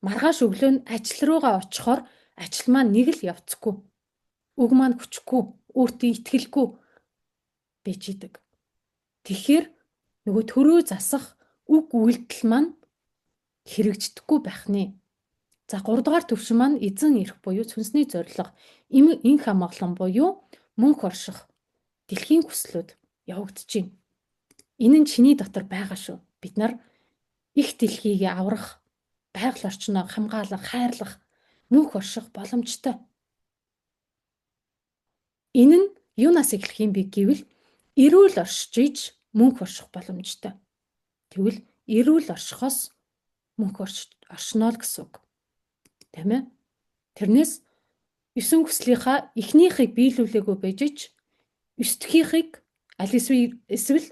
маргааш өглөө нь ажил руугаа очихоор ажил маань нэг л явцгүй. Үг маань хүчгүй, өөртөө итгэлгүй байж идэг. Тэгэхээр нөгөө төрөө засах үг үйлдэл маань хэрэгждэггүй байх нэ. За 3 дугаар төвшин маань эзэн эрх буюу сүнсний зорилго, инх хамгаалан буюу мөнх орших, дэлхийн хүслүүд явагдаж байна. Энэ нь чиний дотор байгаа шүү. Бид нар их дэлхийг аврах, байгаль орчноо хамгаалах, хайрлах, мөнх орших боломжтой. Энэ нь юунаас эхлэх юм бэ гэвэл эрүүл оршиж иж мөнх орших боломжтой. Тэгвэл эрүүл оршихоос мөнх оршино л гэсэн үг. Тийм ээ. Тэрнээс 9 хүслийнхаа эхнийхийг биелүүлээгүй байж ич 9 дахьихыг аль эсвэл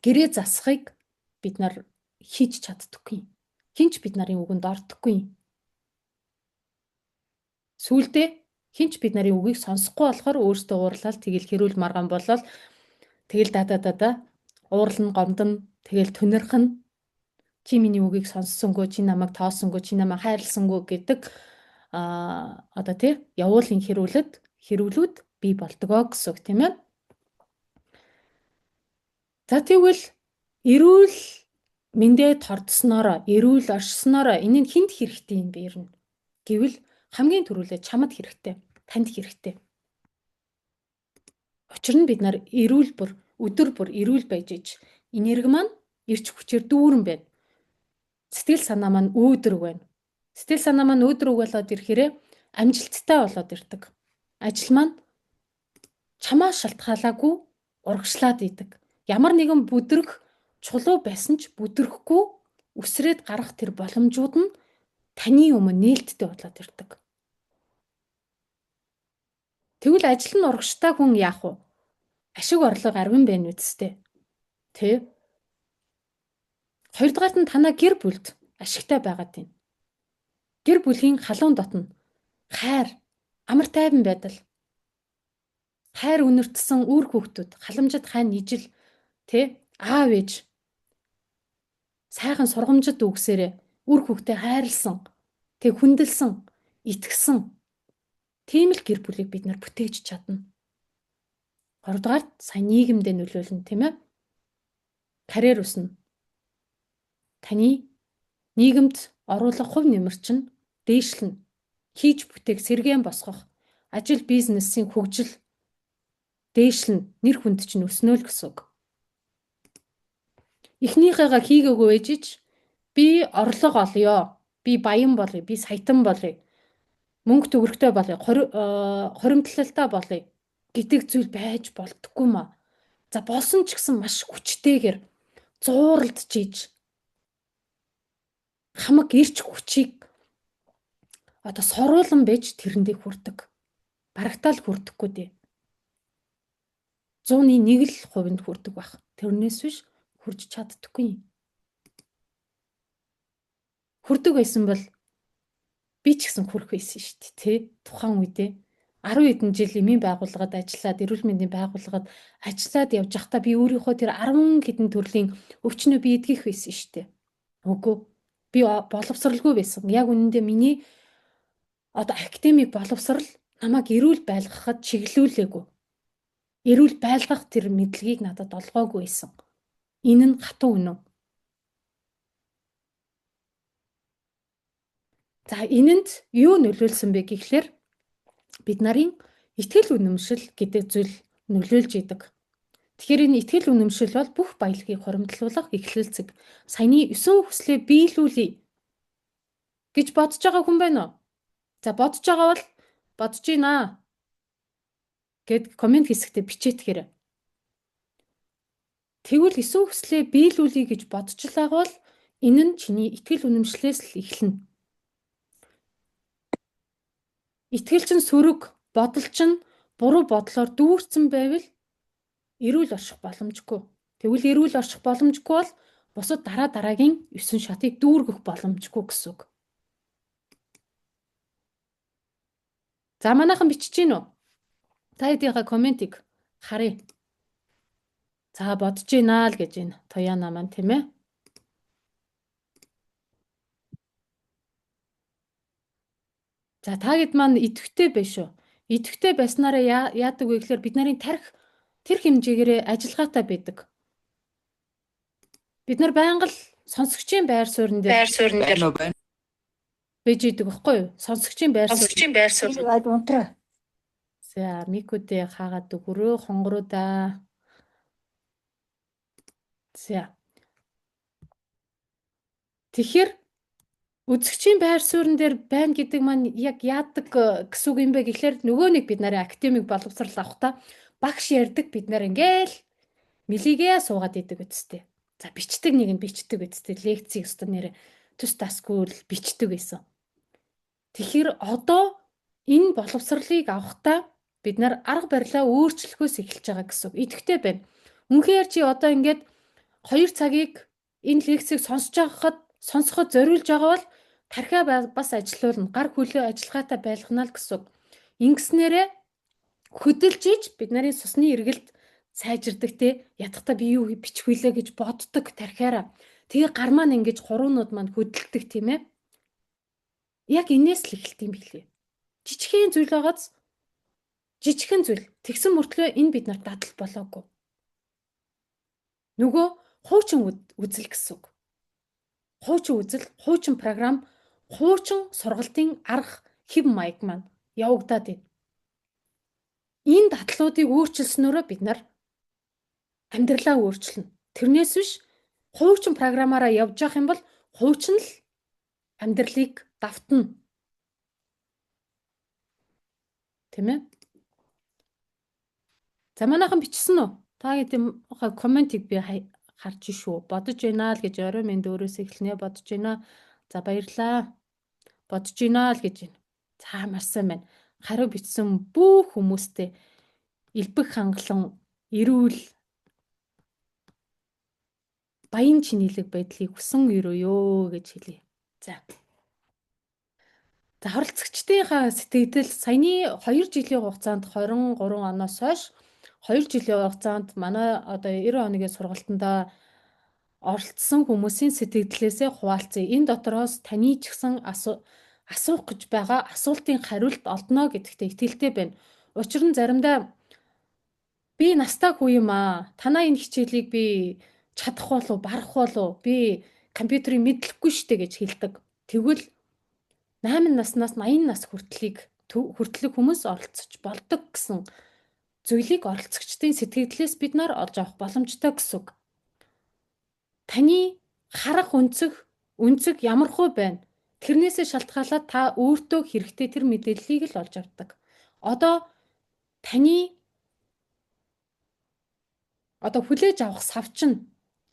гэрээ засахыг бид нар хийж чаддаггүй. Хинч бид нарын үгэнд ордоггүй. Сүүлдээ хинч бид нарын үгийг сонсохгүй болохоор өөртөө уурлал тэгэл хэрүүл маргаан болол тэгэл уурлан гомдно тэгэл тунирхан чи миний үгийг сонссонгүй, чи намайг тоосонгүй, чи намайг хайрласангүй гэдэг явуулын хэрүүлүүд бий болдгоо гэсэн үг тийм ээ. За тэгвэл эрүүл мэндэ тордсноороо, эрүүл оршсноороо энэ нь хинт хэрэгтэй юм бэ ер нь гэвэл хамгийн түрүүлээ чамд хэрэгтэй, танд хэрэгтэй. Учир нь бид нар өдөр бүр эрүүл байж иж энерги маань эрч хүчээр дүүрэн байна. Сэтгэл санаа маань өөдрөг байна. Сэтгэл санаа маань өөдрөг болоод ирэхээр амжилттай болоод ирдэг. Ажил маань чамаас шалтгаалаагүй урагшлаад идэг. Ямар нэгэн бүдрэх чулуу байсан ч бүдрэхгүй үсрээд гарах тэр боломжууд нь таны өмнө нээлттэй болоод ирдэг. Тэгвэл ажил нь урагштай хүн яах вэ? Ашиг орлого арвин байна үсттэй. Тэ? Хоёрдугаарт нь танаа гэр бүлд ашигтай байгаад байна. Гэр бүлийн халуун дотно хайр, амар тайван байдал, хайр үнэртсэн үр хүүхдүүд, халамжид хайн ижил, аав ээж сайхан сургамжид үгсээрээ үр хүүхдээ хайрлсан, хүндэлсэн, итгэсэн тийм л гэр бүлийг бид нар бүтээж чадна. Хоёрдугаарт сайн нийгэмдээ нөлөөлнө, тийм ээ? Карьер өснө. Таны нийгэмд оруулах хувь нэмэр чинь дээшлэнэ. Хийж бүтээх сэргээн босгох, ажил бизнесийн хөгжил дээшлэнэ. Нэр хүнд чинь өснө л гэсэн үг. Эхнийхээгээ хийгээгүй ээжиж би орлого олъё. Би баян болъё, би саятан болъё. Мөнгө төгрөгтэй болъё, хоримтлалтай болъё гэдэг зүйл байж болдоггүй маа. За болсон ч гэсэн маш хүчтэйгээр зууралдж ийж хамаг эрч хүчийг соруулан байж тэрэндээ хүрдэг. Барагтаал хүрдэхгүй дээ. 101% хүрдэг байх. Тэрнээс биш хүрч чаддаггүй. Хүрдэг байсан бол би ч гэсэн хүрэх байсан шүү дээ, тий? Тухайн үедээ 10 хэдэн жил эмийн байгууллагад ажиллаад, эрүүл мэндийн байгууллагад ажиллаад явж байхдаа би өөрийнхөө тэр 10 хэдэн төрлийн өвчнөө би эдгэх байсан шүү дээ. Үгүй. Би боловсралгүй байсан. Яг үнэндээ миний академик боловсрал намайг эрүүл байлгахад чиглүүлээгүй. Эрүүл байлгах тэр мэдлэгийг надад олгоогүй байсан. Энэ нь хатуу үнэн. За энэнд юу нөлөөлсөн бэ гэхлээр бид нарын итгэл үнэмшил гэдэг зүйл нөлөөлж идэг. Тэгэхээр энэ итгэл үнэмшил бол бүх баялагийг хуримтлуулах эхлэлцэг. Саяны 9 хүслээ биелүүлээ. гэж бодож байгаа хүн байна уу? За бодож байгаа бол бодож гинэ гэд комент хэсэгтээ бичээд хэрэг. Тэгвэл эсүү хүслээ биелүүлэе гэж бодож байгаа бол энэ нь чиний итгэл үнэмшлээс л эхэлнэ. Итгэл чинь сөрөг, бодол чинь буруу бодлоор дүүрсэн байвал эрүүл орших боломжгүй. Тэгвэл эрүүл орших боломжгүй бол бусад дараагийн 9 шатыг дүүргэх боломжгүй гэсэн үг. За манайхан бичиж гин үү? Та хэдийнхээ комментиг харъя. За бодож гинэ л гэж байна. Тояна маань тийм ээ. За тагид маань идэвхтэй байна шүү. Идэвхтэй байснараа яадаг вэ гэхээр бид нарын тарих тэр хэмжээгээр ажиллагаатай байдаг. Бид нар байнга л сонсогчийн байр суурин дээр байж идэг байхгүй юу? Сонсогчийн байр суурин. Унтраа. За микүүдээ хаагаад өгөрөө хонгоруудаа. За. Тэгэхээр үзэгчийн байр суурин дээр байна гэдэг маань яг яадаг гэсэн үг юм бэ гэхээр нөгөө нэг бид нарын академик боловсрал авахта багш ярьдаг бид нар ингээл мэлигээ суугаад идэг үсттэй. За бичдэг нэг нь бичдэг үсттэй лекцийг өстө нэрэ төс тасгүй л бичдэг байсан. Тэгэхээр одоо энэ боловсралыг авахта бид нар арга барилаа өөрчлөхөөс эхэлж байгаа гэсэн үг. Идэвхтэй байна. Үнэхээр чи одоо ингээд 2 цагийг энэ лекцийг сонсоход зориулж байгаа бол тархиа бас ажилуулна. Гар хөлөө ажиллагаатай байлгана л гэсэн үг. Ингэснээрээ хөдөлж иж бид нарын цусны эргэлт сайжирдаг те ядахта би юу бичих вүлээ гэж боддог тархиараа. Тэгээ гар маань ингэж хуруунууд маань хөдөлдөг тийм ээ. Яг энээс л эхэлт юм билээ. Жижигхэн зүйл байгааз жижигхэн зүйл. Тэгсэн мөртлөө энэ бид нарт дадал болоогүй. Нөгөө хуучин үзэл гэсэн үг. Хуучин үзэл, хуучин програм, хуучин сургалтын арга хэв маяг маань явагдаад байна. Энэ дадлуудыг өөрчилснөөрөө бид нар амьдралаа өөрчилнө. Тэрнээс биш хуучин програмаараа явж явах юм бол хуучин л амьдралыг давтна. Тийм ээ? За манайхан бичсэн үү? Та гэдэг комментиг би харж шүү. Бодож байна л гэж орой минь өөрөөс эхэлнэ бодож байна. За баярлаа. Бодож байна л гэж байна. За маш сайн байна. Хариу бичсэн бүх хүмүүстээ элбэг хангалан эрүүл баян чинэлэг байдлыг хүсэн өрөөё гэж хэлье. За. За оролцогчдынхаа сэтгэл саяны 2 жилийн хугацаанд 23 оноос хойш 2 жилийн хугацаанд манай одоо 90 хоногийн сургалтанд оролцсон хүмүүсийн сэтгэлдээ хуваалцъя. Энэ дотроос таны ч гэсэн асуух гэж байгаа асуултын хариулт олдно гэдэгтээ итгэлтэй байна. Учир нь заримдаа би настай хүү юм аа. Танаа энэ хичээлийг би чадах болов, барах болов, би компьютерийг мэдлэхгүй штэ гэж хэлдэг. Тэгвэл 8 наснаас 80 нас хүртэлх хүмүүс оролцож болдог гэсэн зүйлийг оролцогчдын сэтгэлдээс бид нар олж авах боломжтой гэсэн үг. Таны харах өнцөг ямархуу байна. Тэрнээсээ шалтгаалаад та өөртөө хэрэгтэй тэр мэдээллийг л олж авдаг. Одоо таны хүлээж авах савч нь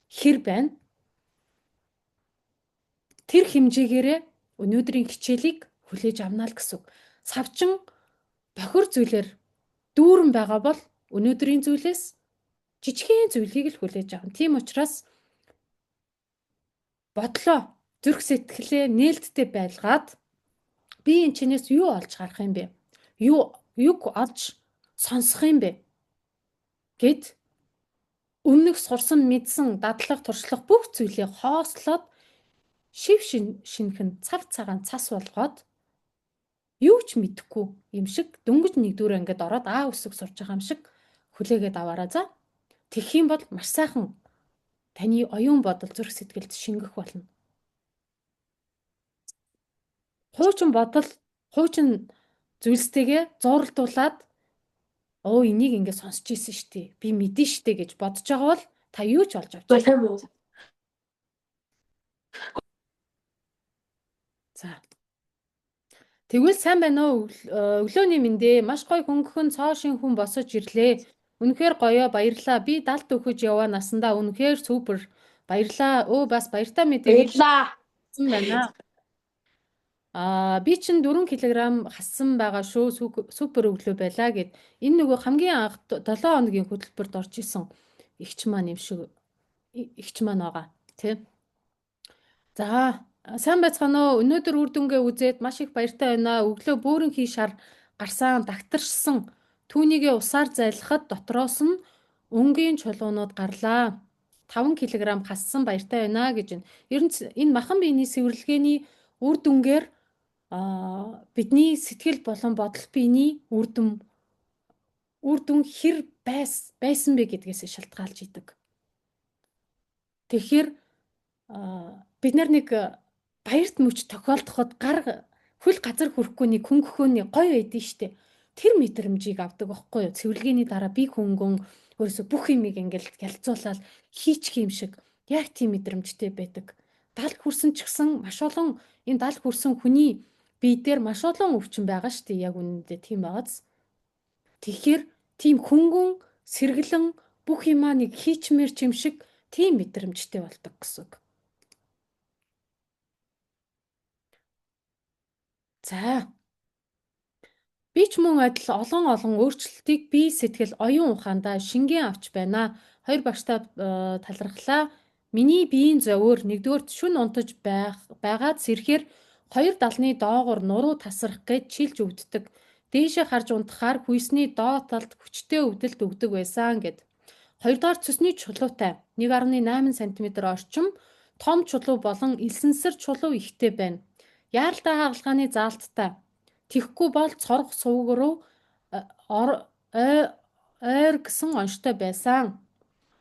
хэр байна? Тэр хэмжээгээрээ өнөөдрийн хичээлийг хүлээж авна л гэсэн үг. Савчин бохир зүйлээр дүүрэн байгаа бол өнөөдрийн зүйлээс жижигхэн зүйлийг л хүлээж авна. Тийм учраас бодлоо, зүрх сэтгэлээ нээлттэй байлгаад би энэ чинээс юу олж харах юм бэ? Юг олж сонсох юм бэ? Гэд өмнөх сурсан, мэдсэн, дадлах, туршлах бүх зүйлээ хоослоод шив шинхэн цав цагаан цас болгоод юу ч мэдэхгүй юм шиг дөнгөж нэгдүгээр ангид ороод А үсэг сурж байгаа юм шиг хүлээгээд аваарай за. Тэгэх юм бол маш сайхан таны оюун бодол зүрх сэтгэлд шингэх болно. Хуучин бодол, хуучин зүйлстэйгээ зууралдуулаад энийг ингэ сонсч ийсэн штий. Би мэдэн штий гэж бодож байгаа бол та юу ч олж авч. За. Тэгвэл сайн байна уу? Өглөөний мэндэ маш гоё хөнгөн цоо шин хүн босож ирлээ. Үнэхээр гоёо баярлаа. Би далд өгөж яваа насандаа үнэхээр супер. Баярлаа. Өө бас баяртай мэдээг Баярлаа. илсэн байна. Би чинь 4 кг хассан байгаа шүү. Супер өглөө байлаа гэд. Энэ нөгөө хамгийн анх 7 хоногийн хөтөлбөрт орж исэн эгч маань юм шиг эгч маань байгаа. Тэ. За, сайн байцгаана уу? Өнөөдөр үр дүнгээ үзээд маш их баяртай байна. Өглөө бөөрөнхий шар гарсан, дагтаршсан. Түүнийгээ усаар зайлахад дотроос нь өнгийн чулуунууд гарлаа. 5 кг хассан баяртай байна гэж байна. Ер нь энэ махан биений сэвэрлэгээний үр дүнгээр бидний сэтгэл болон бодол биений үр дүн хэр байсан бэ гэдгээс шалтгаалж идэг. Тэгэхээр бид нар нэг баярт мөч тохиолдоход хөл газар хүрэхгүй нэг хөнгөхөөний гоё байдэн штэ. Тэр мэдрэмжийг авдаг байхгүй юу? Цэвэрлэгээний дараа би хөнгөн өөрөөсө бүх юмыг ингээл ялцуулаад хийчих юм шиг яг тийм мэдрэмжтэй байдаг. Далд хүрсэн ч гэсэн маш олон энэ далд хүрсэн хүний бие дээр маш олон өвчин байгаа штэ. Яг үнэндээ тийм байгааз. Тэгэхээр тийм хөнгөн сэргэлэн бүх юмаа нэг хийчмээр юм шиг тийм мэдрэмжтэй болдог гэсэн үг. За. Би ч мөн адил олон өөрчлөлтийг бие сэтгэл оюун ухаандаа шингэн авч байна. Хоёр багштай талархлаа. Миний биеийн зовөр нэгдүгээр шүн унтаж байгаад сэрхээр хоёр далны доогуур нуруу тасрах гэж чилж өвддөг. Дээшээ харж унтахаар хүйсний доо талд хүчтэй өвдөлт өгдөг байсан гэд. Хоёрдугаар цөсний чулуутай 1.8 см орчим том чулуу болон элсэнсэр чулуу ихтэй байна. Яаралтай хагалгааны заалттай. Тихгүй бол цорох сувг руу ойр гэсэн онцтой байсан.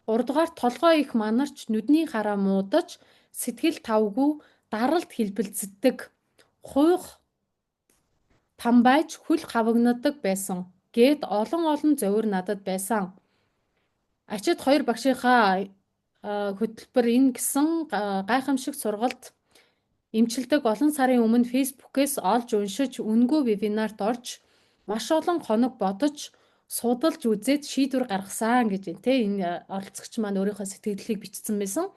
3 дугаар толгой их манарч нүдний хараа муудаж сэтгэл тавгүй даралт хэлбэлцдэг. Хуйх тамбайч хөл хавагнадаг байсан. Гээд олон зовир надад байсан. Ачид хоёр багшийнхаа хөтөлбөр энэ гэсэн гайхамшиг сургалт эмчилдэг олон сарын өмнө фэйсбүүкээс олж уншиж үнгүй вебинарт орж маш олон хоног бодож судалж үзээд шийдвэр гаргасан гэж байна те. Энэ оролцогч маань өөрийнхөө сэтгэлдлийг бичсэн байсан.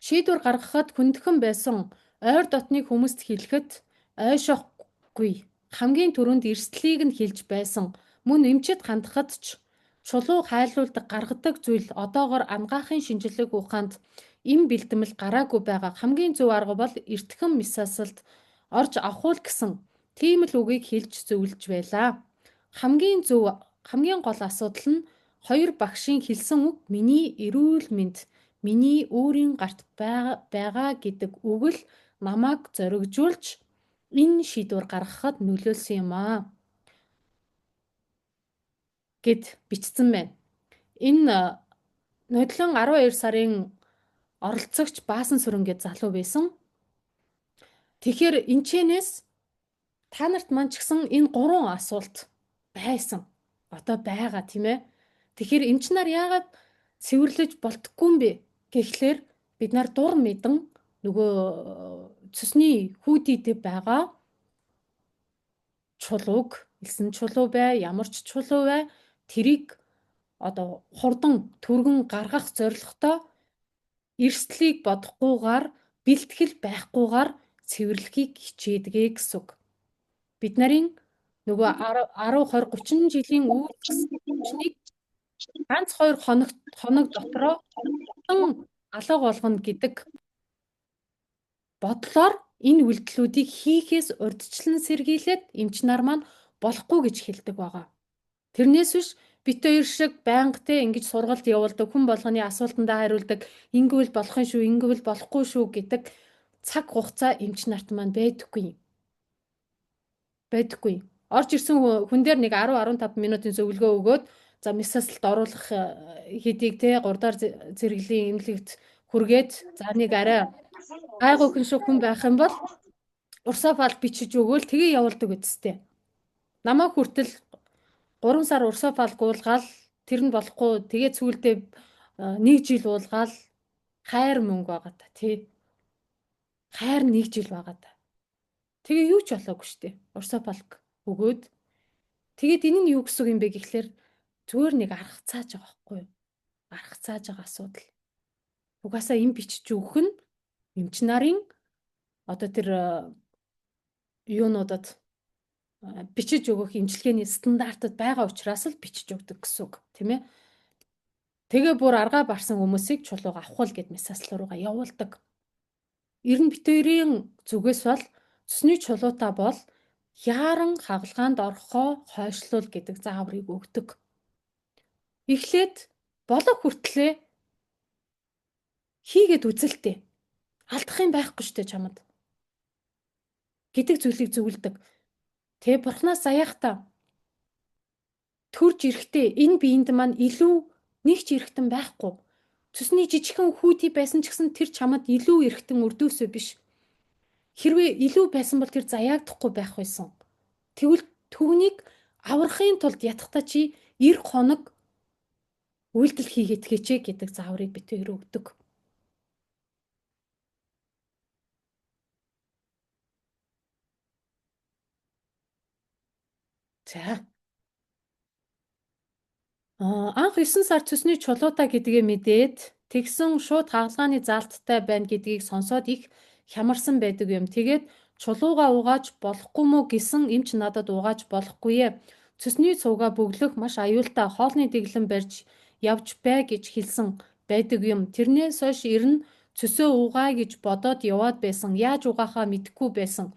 Шийдвэр гаргахад хүндхэн байсан ойр дотныг хүмүүст хэлэхэд ойшоохгүй хамгийн түрүүнд эрсдлийг нь хэлж байсан. Мөн эмчит хандхад ч чулуу хайлуулдаг гаргадаг зүйл одоогоор ангаахын шинжилгээ ухаанд им бэлтгэл гараагүй байгаа. Хамгийн зөв арга бол эртхэн месасалд орж авахул гэсэн тийм л үгийг хэлж зөвлөж байлаа. Хамгийн гол асуудал нь хоёр багшийн хэлсэн үг миний эрүүл мэнд миний өөрийн гарт байгаа гэдэг үг л намайг зоригжуулж энэ шийдвэр гаргахад нөлөөлсөн юм аа гэд бичсэн байна. Энэ нодлон 12 сарын оролцогч Баасан Сүрэн гэж залуу байсан. Тэгэхээр энэчнээс та нарт маань ч гэсэн энэ 3 асуулт байсан. Одоо байгаа тийм ээ. Тэгэхээр эмч нар яагаад цэвэрлэж болтгүй юм бэ? Гэхдээ бид нар дур мэдэн нөгөө цэсний хүүдийд байгаа чулууг, элсэн чулуу бай, ямар ч чулуу бай, тэрийг одоо хурдан түргэн гаргах зорилготой эрсдлийг бодохгүйгээр бэлтгэл байхгүйгээр цэвэрлэхийг хичээдгээ гэсэн үг. Бид нарын нөгөө 10 20 30 жилийн үйлчлэгийг ганц 2 хоног дотроо алга болгоно гэдэг бодлоор энэ үйлдэлүүдийг хийхээс урьдчилан сэргийлээд эмч нар маань болохгүй гэж хэлдэг байгаа. Тэрнээс биш бит хоёр шиг байнгате ингэж сургалт явуулдаг, хүн болгоны асуултандаа хариулдаг, ингэвэл болох юм шүү, ингэвэл болохгүй шүү гэдэг цаг хугацаа эмч нарт маань байдаггүй. Орж ирсэн хүн дээр нэг 10-15 минутын зөвлөгөө өгөөд за месасалт оруулах хэдийг те 3 дахь зэрэглэлийн эмнэлэгт хүргээд за нэг арай гайгүйхэн шиг хүн байх юм бол урсафал бичиж өгөөл тэгээ явуулдаг үсттэй. Намаа хүртэл 3 сар урсафал гуулгаал тэр нь болохгүй тэгээ сүүлдээ 1 жил уулгаал хайр мөнгө байгаа та тий. Хайр 1 жил байгаа та. Тэгээ юу ч болоогүй штэ. Орсополк өгөөд тэгээд энэ нь юу гэсэн үг юм бэ гэхлээр зүгээр нэг арга цааж байгаа байхгүй юу? Арга цааж байгаа асуудал. Угаасаа энэ бичиж өгөх нь эмч нарын одоо тэр юунуудад бичиж өгөх эмчилгээний стандартад байгаа учраас л бичиж өгдөг гэсэн үг тийм ээ. Тэгээ бүр аргаа барсан хүмүүсийг чулууга авах гэд мессажлал руугаа явуулдаг. Ер нь бит хоёрын зүгээс бол цусны чулуутай бол яаран хагалгаанд орохоо хойшлуул гэдэг зааврыг өгдөг. Эхлээд болоо хүртлээ хийгээд үзэлтэй. Алдах юм байхгүй штэ чамд. Гэдэг зүйлийг зөвлөдөг. Тэгээ бурхнаас заяахтаа төрж ирэхдээ энэ биеинд маань илүү нэг ч эргэтэн байхгүй. Цусны жижигхэн хүүти байсан ч гэсэн тэр чамд илүү эргэтэн өрдөөсөө биш. Хэрвээ илүү байсан бол тэр заяагдахгүй байх байсан. Тэгвэл түүнийг аврахын тулд ятгахта чи 90 хоног үйлдэл хийгээд хэчээ гэдэг зааврыг бит хоёр өгдөг. За. Анх 9 сар цусны чулуутай гэдгээ мэдээд тэгсэн шууд хаалгааны заалттай байна гэдгийг сонсоод их хямарсан байдаг юм. Тэгээд чулууга угааж болохгүй мó гэсэн эмч надад угааж болохгүй ээ. Цусны цууга бөглөх маш аюултай хоолны дэглэм барьж явж бай гэж хэлсэн байдаг юм. Тэрнээс хойш ирнэ цөсөө угаа гэж бодоод яваад байсан. Яаж угаахаа мэдэхгүй байсан.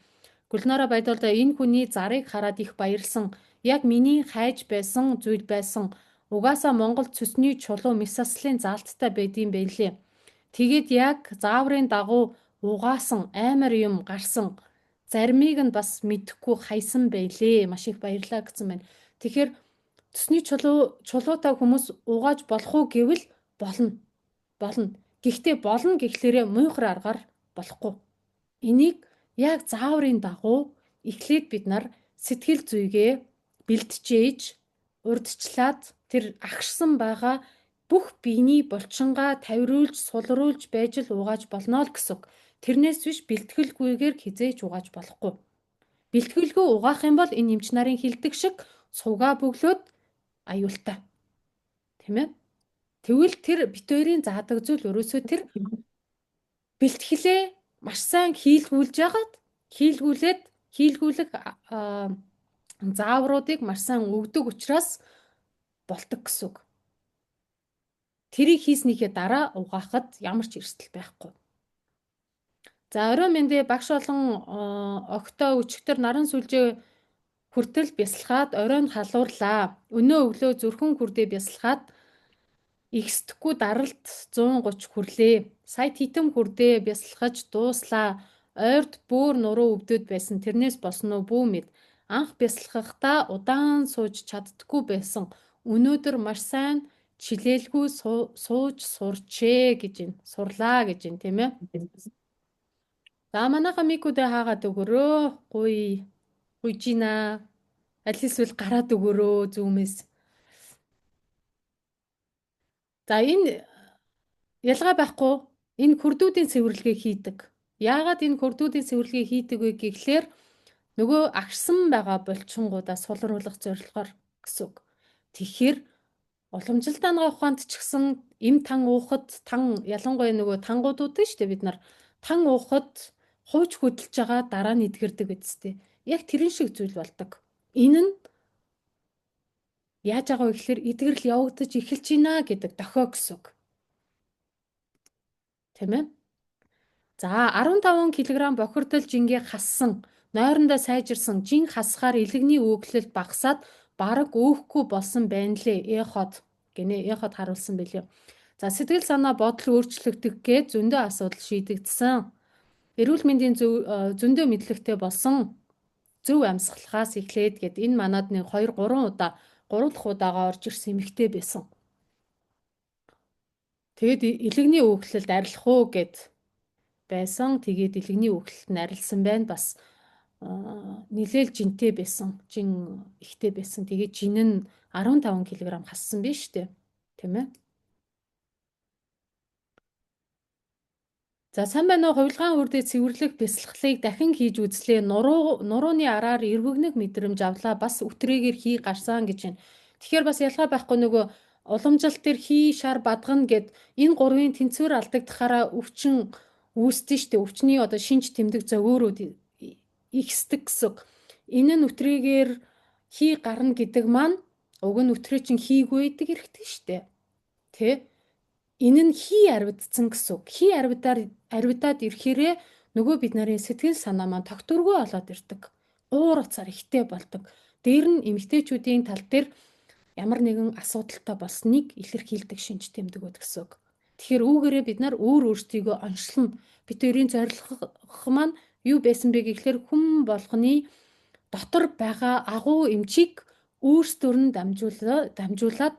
Гүлнара Байдалда энэ хүний зарыг хараад их баярлсан. Яг миний хайж байсан зүйл байсан. Угаасаа Монгол цөсний чулуу месаслын заалттай байдсан байлээ. Тэгээд яг зааврын дагуу угаасан амар юм гарсан. Заримыг нь бас мэдэхгүй хайсан байлээ. Маш их баярлаа гэсэн байна. Тэгэхээр цөсний чулуутай хүмүүс угааж болох уу гэвэл болно. Болно. Гэхдээ болно гэхлээрээ муухар аргаар болохгүй. Энийг яг зааврын дагуу эхлээд бид нар сэтгэл зүйгээ бэлтжээж урдчлаад тэр агшсан байгаа бүх биений булчингаа тавируулж сулруулж байж л угааж болно л гэсэн. Тэрнээс биш бэлтгэлгүйгээр хизээж угааж болохгүй. Бэлтгэлгүй угаах юм бол энэ эмч нарын хилдэг шиг цугаа бөглөөд аюултай. Тийм ээ? Тэгвэл тэр бит хоёрын заадаг зүйл өрөөсөө тэр бэлтгэлээ маш сайн хийлгүүлж ягаад хийлгүүлэх заавруудыг маш сайн өгдөг учраас болдог гэсэн үг. Тэрийг хийснийхээ дараа угаахад ямар ч эрсдэл байхгүй. За орой мэндэ багш болон октоо өчигдөр наран сүлжээ хүртэл бясалгаад оройн халуурлаа. Өнөө өглөө зүрхэн хүрдээ бясалгаад ихсдэхгүй даралт 130 хүрлээ. Сая титэм хүрдээ бясалгаж дууслаа. Ойрд бөөр нуруу өвдөд байсан. Тэрнээс болсон уу бүү мэд. Анх бясалгахдаа удаан сууж чаддаггүй байсан. Өнөөдөр маш сайн чилээлгүй сууж сурчээ гэж байна. Сурлаа гэж байна, тийм ээ. За манайха микудэ хаагаад өгөрөө. Гуйжина. Аль эсвэл гараад өгөрөө зүүмээс. За энэ ялгаа байхгүй. Энэ хүрдүүдийн цэвэрлэгээ хийдэг. Яагаад энэ хүрдүүдийн цэвэрлэгээ хийдэг вэ гэхлээр нөгөө агшсан байгаа булчингуудаа сулруулах зорилгоор гэсэн үг. Тэгэхээр уламжлалт даангаа ухаанд ч гэсэн эм тан уухад ялангуяа нөгөө тангуудууд шүү дээ бид нар тан уухад хууч хөдөлж байгаа дараа нь эдгэрдэг үсттэй. Яг тэрэн шиг зүйл болдог. Энэ нь яаж байгаа вэ гэхээр эдгэрэл явагдаж эхэлж байна гэдэг дохио гэсэн үг. Тийм ээ? За 15 кг бохирдол жингээ хассан, нойрондоо сайжирсан, жин хасахаар илэгний өглөлт багасаад бараг өөхгүй болсон байна лээ. Эход гинэ эход харуулсан билээ. За сэтгэл санаа бодол өөрчлөгдөх гээд зөндөө асуудал шийдэгдсэн. Эрүүл мэндийн зөндөө мэдлэгтэй болсон. Зөв амьсгалахаас эхлээд гээд энэ манад нэг 2 3 дахь удаага орж ирсэн эмэгтэй байсан. Тэгэд илэгний өглөлд арилах уу гэд байсан. Тэгээд илэгний өглөлт нь арилсан байна. Бас нилээл жинтэй байсан. Жин ихтэй байсан. Тэгээд жин нь 15 кг хассан биз штэ. Тийм ээ. За сайн байна уу? Хувилгаан үрдээ цэвэрлэх бясалгалыг дахин хийж үзлээ. Нурууны араар эрвэгнэх мэдрэмж авлаа. Бас өтрийгээр хий гарсан гэж байна. Тэгэхээр бас ялгаа байхгүй нөгөө уламжлалт төр хий шар бадгана гэд энэ гурвын тэнцвэр алдагдахаараа өвчин үүсдэж штэ. Өвчний одоо шинж тэмдэг зөгөөрүүд ихсдэг гэсэн. Энэ нь өтрийгээр хий гарна гэдэг маань уг нь өтрөө чинь хийгүй байдаг хэрэгтэй штэ. Тэ? Энэ нь хий арвидсан гэсэн үг. Хий арвидаад ирэхээрээ нөгөө бид нарын сэтгэл санаа маань тогтворгүй болоод ирдэг. Уур уцаар ихтэй болдог. Дээр нь эмэгтэйчүүдийн тал дээр ямар нэгэн асуудалтай болсныг илэрхийлдэг шинж тэмдэгүүд гэсэн үг. Тэгэхээр үүгээрээ бид нар өөрсдийгөө онцлно. Бид өөрийн зорилго маань юу байсан бэ гэхлээр хүн болгоны дотор байгаа агуу эмчийг өөрсдөр нь дамжуулаад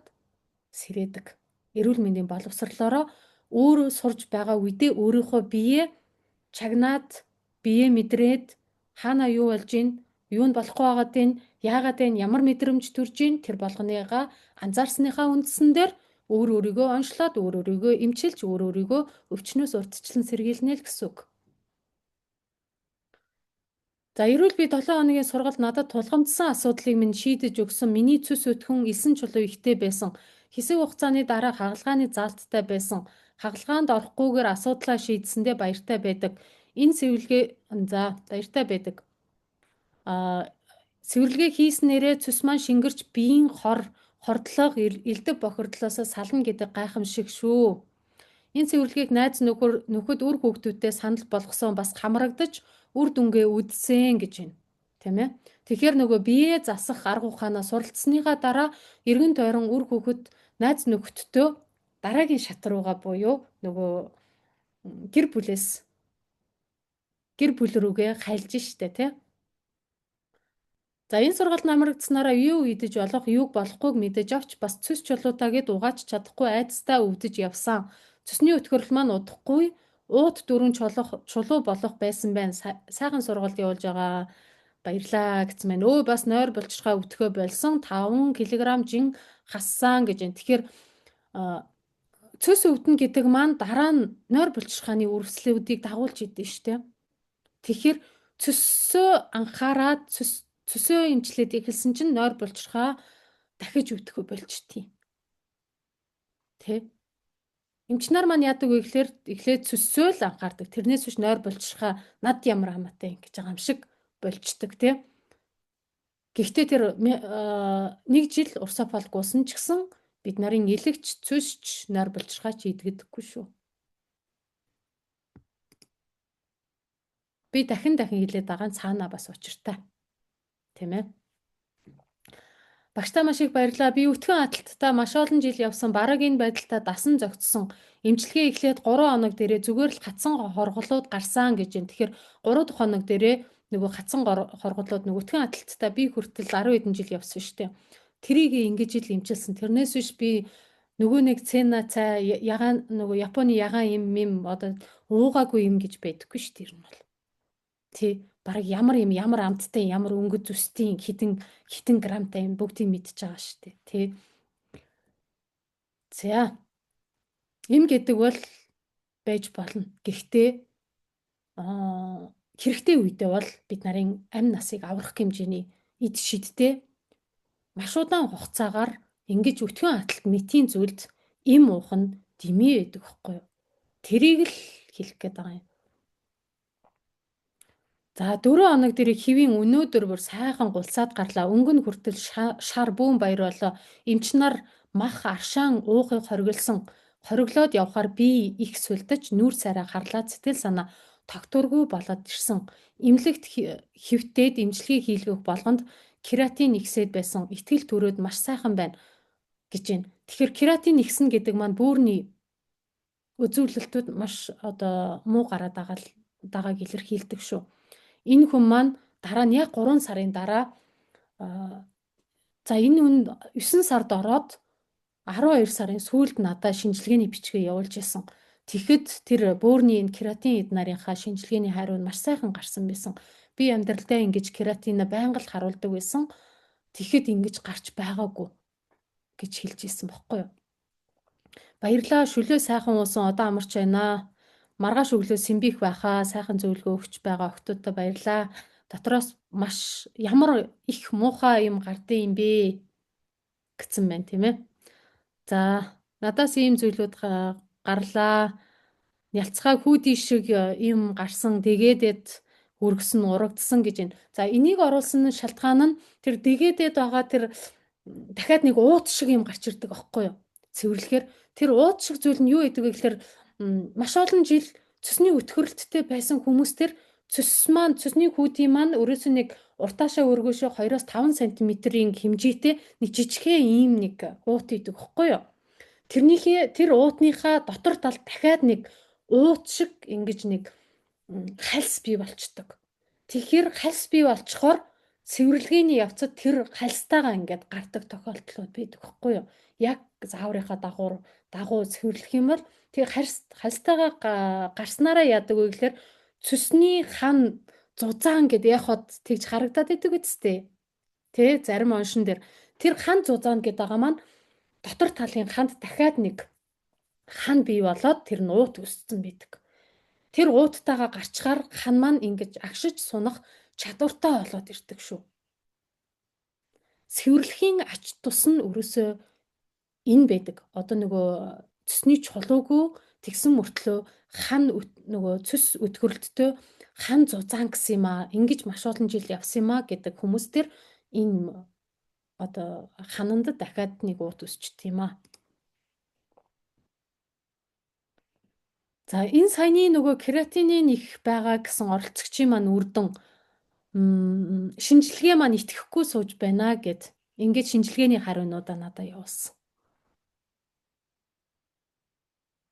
сэрээдэг. Эрүүл мэндийн боловсролоороо өөрөө сурж байгаа үедээ өөрийнхөө биеэ чагнаад, биеэ мэдрээд хаана юу болж гин, юунд болохгүй байгаад гин, яагаад гин, ямар мэдрэмж төрж гин тэр болгоныгаа анзаарсныхаа үндсэн дээр өөр өөрийгөө онцлоод, өөр өөрийгөө эмчилж, өөр өөрийгөө өвчнөөс урьдчилан сэргийлнэ л гэсэн үг. За эрүүл бие 7 хоногийн сургалт надад тулгамдсан асуудлыг минь шийдэж өгсөн. Миний цэс өтгөн элсэн чулуу ихтэй байсан. Хэсэг хугацааны дараа хагалгааны заалттай байсан. Хагалгаанд орохгүйгээр асуудлаа шийдсэндээ баяртай байдаг. Энэ сэвэлгээ баяртай байдаг. Сэвэрлэгээ хийснээрээ цэс маань шингэрч биеийн хордлого элдв бохирдлоос сална гэдэг гайхамшиг шүү. Энэ цэвэрлэгийг найз нөхөд үр хүүхдүүдтэй санал болгосон бас хамрагдаж үр дүнгээ үдсэн гэж байна. Тийм ээ. Тэгэхээр нөгөө бие засах арга ухаанаа суралцсныхаа дараа эргэн тойрон үр хүүхэд найз нөхөдтөө дараагийн шат руугаа буюу нөгөө гэр бүл рүүгээ хайлж штэ тий. За энэ сургалт намрагдсанараа юу идэж болох, юуг болохгүйг мэдэж авч бас цэс чулуутаа гэд угааж чадахгүй айцтай өвдөж явсан. Цэсний өтгөрл маань удахгүй уут дөрүн чулуу болох байсан байна. Сайхан сургалт явуулж байгаа. Баярлаа гэсэн мэн. Өө бас нойр булчирхай өтгөө болсон 5 кг жин хассан гэж байна. Тэгэхээр цэс өвдөн гэдэг маань дараа нь нойр булчирхааны үрслүүдийг дагуулж идэв штэ. Тэгэхээр цөсөө анхаарад цөсөө имчлээд эхэлсэн чинь нойр булчирхай дахиж өвдөхөө болчтیں۔ Тэ? Эмчнэр маань яадаг вэ гэхээр эхлээд цөсөө л анхаардаг. Тэрнээс биш нойр булчирхай над ямар хамаатай ингэж байгаа юм шиг болчдөг тий. Гэхдээ тэр 1 жил урсафал гуйсан ч гэсэн бид нарын элэгч цөсч нойр булчирхай ч идэгдэггүй шүү. Би дахин хэлээд байгаа нь цаанаа бас учиртай. Тийм ээ. Багштай маш их баярлалаа. Би өтгөн аталттай маш олон жил явсан. Бараг энэ байдалтай дасан зогтсон. Эмчилгээ эхлээд 3 хоног дээрээ зүгээр л хатсан хорголууд гарсан гэж юм. Тэгэхээр 3 дахь хоног дээрээ нөгөө хатсан хорголууд нөгөө өтгөн аталттай би хүртэл 10 хэдэн жил явсан шүү дээ. Тэрийг ингэж ил эмчилсэн. Тэрнээс биш би нөгөө нэг цена цай ягаан нөгөө Японы ягаан юм одоо уугаагүй юм гэж байдаггүй шүү дээ. Тэр нь бол. Тий. Бараг ямар амттай ямар өнгөц зүсtiin хитэн грамтай юм бүгдийг мэдчихэж байгаа шүү дээ тий. За им гэдэг бол байж болно. Гэхдээ хэрэгтэй үедээ бол бид нарын амь насыг аврах хэмжээний эд шидтэй маш удаан хугацаагаар ингэж өтгөн аталт мэтийн зүйлд им уух нь дэмий байдаг байхгүй юу? Тэрийг л хэлэх гээд байгаа юм. За 4 хоног дээр хэвийн өнөөдөр бүр сайхан гулсаад гарлаа. Өнгөн хүртэл шар бүүн баяр болоо. Эмч нар мах аршаан уухыг хориглосон. Хориглоод явхаар би их сүлдэж нүүр царай харлаад сэтгэл санаа тогтворгүй болоод ирсэн. Имлэгт хөвтээд эмчилгээ хийлгэх болгонд кератин ихсээд байсан. Итгэл төрөөд маш сайхан байна гэж байна. Тэгэхээр кератин ихсэн гэдэг маань бөөрийн үзүүлэлтүүд маш одоо муу гараад байгааг илэрхийлдэг шүү. Энэ хүн маань дараа нь яг 3 сарын дараа за энэ хүн 9 сард ороод 12 сарын сүүлд надад шинжилгээний бичгээ явуулж исэн. Тэгэхэд тэр бөөрийн энэ кератин эд нарынхаа шинжилгээний хариу нь маш сайхан гарсан байсан. Би амьдралдаа ингэж кератинаа байнга л харуулдаг байсан. Тэгэхэд ингэж гарч байгаагүй гэж хэлж исэн бохгүй юу. Баярлаа, шүлээ сайхан уусан, одоо амарч байна. Маргааш өглөө Симбих байхаа сайхан зөвлөгөө өгч байгаа охтуудтай баярлаа. Дотроос маш ямар их муухай юм гардыг юм бэ гэсэн байна тийм ээ. За надаас ийм зүйлүүд гарлаа. Нялцгай хүүдий шиг юм гарсан дэгээдэд үргэсэн урагдсан гэж байна. За энийг оруулсан шалтгаан нь тэр дэгээдэд байгаа тэр дахиад нэг уут шиг юм гарч ирдэг аахгүй юу? Цэвэрлэхээр тэр уут шиг зүйл нь юу гэдэг вэ гэхээр маш олон жил цэсний өтгөрлөлттэй байсан хүмүүс тэр цэсний хүүдийн маань өрөөсөө нэг уртаашаа өргөшөө 2-5 см-ийн хэмжээтэй нэг жижигхэн ийм нэг уут идэг аахгүй юу? Тэр уутныхаа дотор талд дахиад нэг уут шиг ингэж нэг хальс бий болчдөг. Тэгэхээр хальс бий болчхоор цэвэрлэгээний явцад тэр хальстайгаа ингээд гардаг тохиолдлууд байдаг байхгүй юу? Яг зааврынхаа дагуу цэвэрлэх юм бол тэр хальстайгаа гарснараа яадаг вэ гэхээр цөсний хан зузаан гэдээ яг хот тэгж харагдаад идэг үсттэй. Тэ зарим оншин дээр тэр хан зузаан гэдэг байгаа маань дотор талын ханд дахиад нэг хан бий болоод тэр нь уут өссөн байдаг. Тэр ууттайгаа гарчгаар хан маань ингэж агшиж сунах чадвартай болоод ирдэг шүү. Цэвэрлэхийн ач тус нь өрөөсөө энэ байдаг. Одоо нөгөө цэсний чулуугүй тэгсэн мөртлөө хан нөгөө цэс өтгөрлөлтөө хан зузаан гэсэн юм аа. Ингэж маш олон жил явсан юм аа гэдэг хүмүүс тэр энэ одоо хананд дахиад нэг уут өсчт юм аа. За энэ саяны нөгөө кератинин их байгаа гэсэн оролцогчийн маань үрдэн шинжилгээ маань итгэхгүй сууж байна гэд ингээд шинжилгээний хариунуудаа надад явуулсан.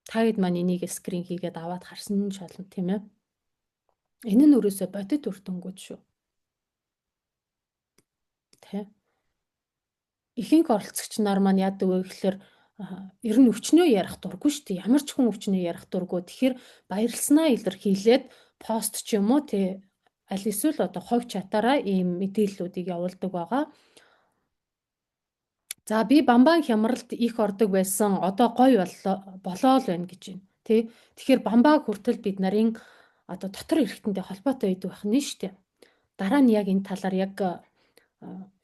Таад маань энийг скрин хийгээд аваад харсан ч болно тийм ээ. Энэ нь өрөөсөө бодит үр дүнгууд шүү. Тэ. Ихэнх оролцогч нар маань яадаг вэ гэхээр ер нь өвчнөө ярих дурггүй шүү дээ. Ямар ч хүн өвчнөө ярих дурггүй. Тэгэхээр баярлснаа илэрхийлээд пост ч юм уу тий аль эсвэл одоо ховь чатаараа ийм мэдээллүүдийг явуулдаг байгаа. За би бамбан хямралд их ордог байсан. Одоо гоё болоо л байна гэж байна. Тэ. Тэгэхээр бамбаг хүртэл бид нарын одоо дотор эрхтэндээ холбоотой байдаг байх нь шүү дээ. Дараа нь яг энэ талаар яг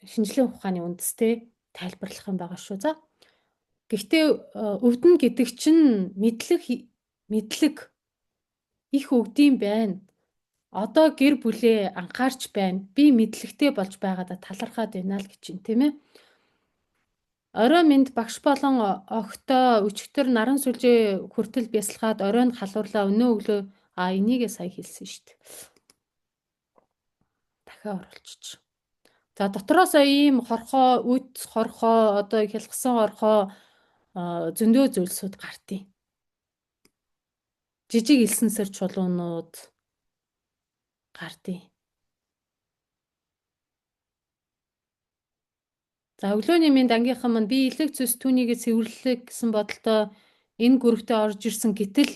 шинжилгээ ухааны үндэстэй тайлбарлах юм байгаа шүү. За. Гэхдээ өвдөн гэдэг чинь мэдлэг их өгдөм байна. Одоо гэр бүлээ анхаарч байна. Би мэдлэгтэй болж байгаадаа талархаад байна л гэж юм тийм ээ. Орой минь багш болон огтоо өчигдөр наран сүлжээ хүртэл бясалгаад оройн халуурлаа өнөө өглөө энийгээ сая хэлсэн шүү дээ. Дахиад оруулчих. За дотроосоо ийм хорхоо, үд хорхоо, одоо хялгсан хорхоо зөндөө зүйлсүүд гардыг. Жижиг элсэнсэр чулуунууд гардыг. За өглөөний минь ангийнхан маань би элэг зүс түүнийгээ цэвэрлэх гэсэн бодолтой энэ гүрвтэ орж ирсэн гэтэл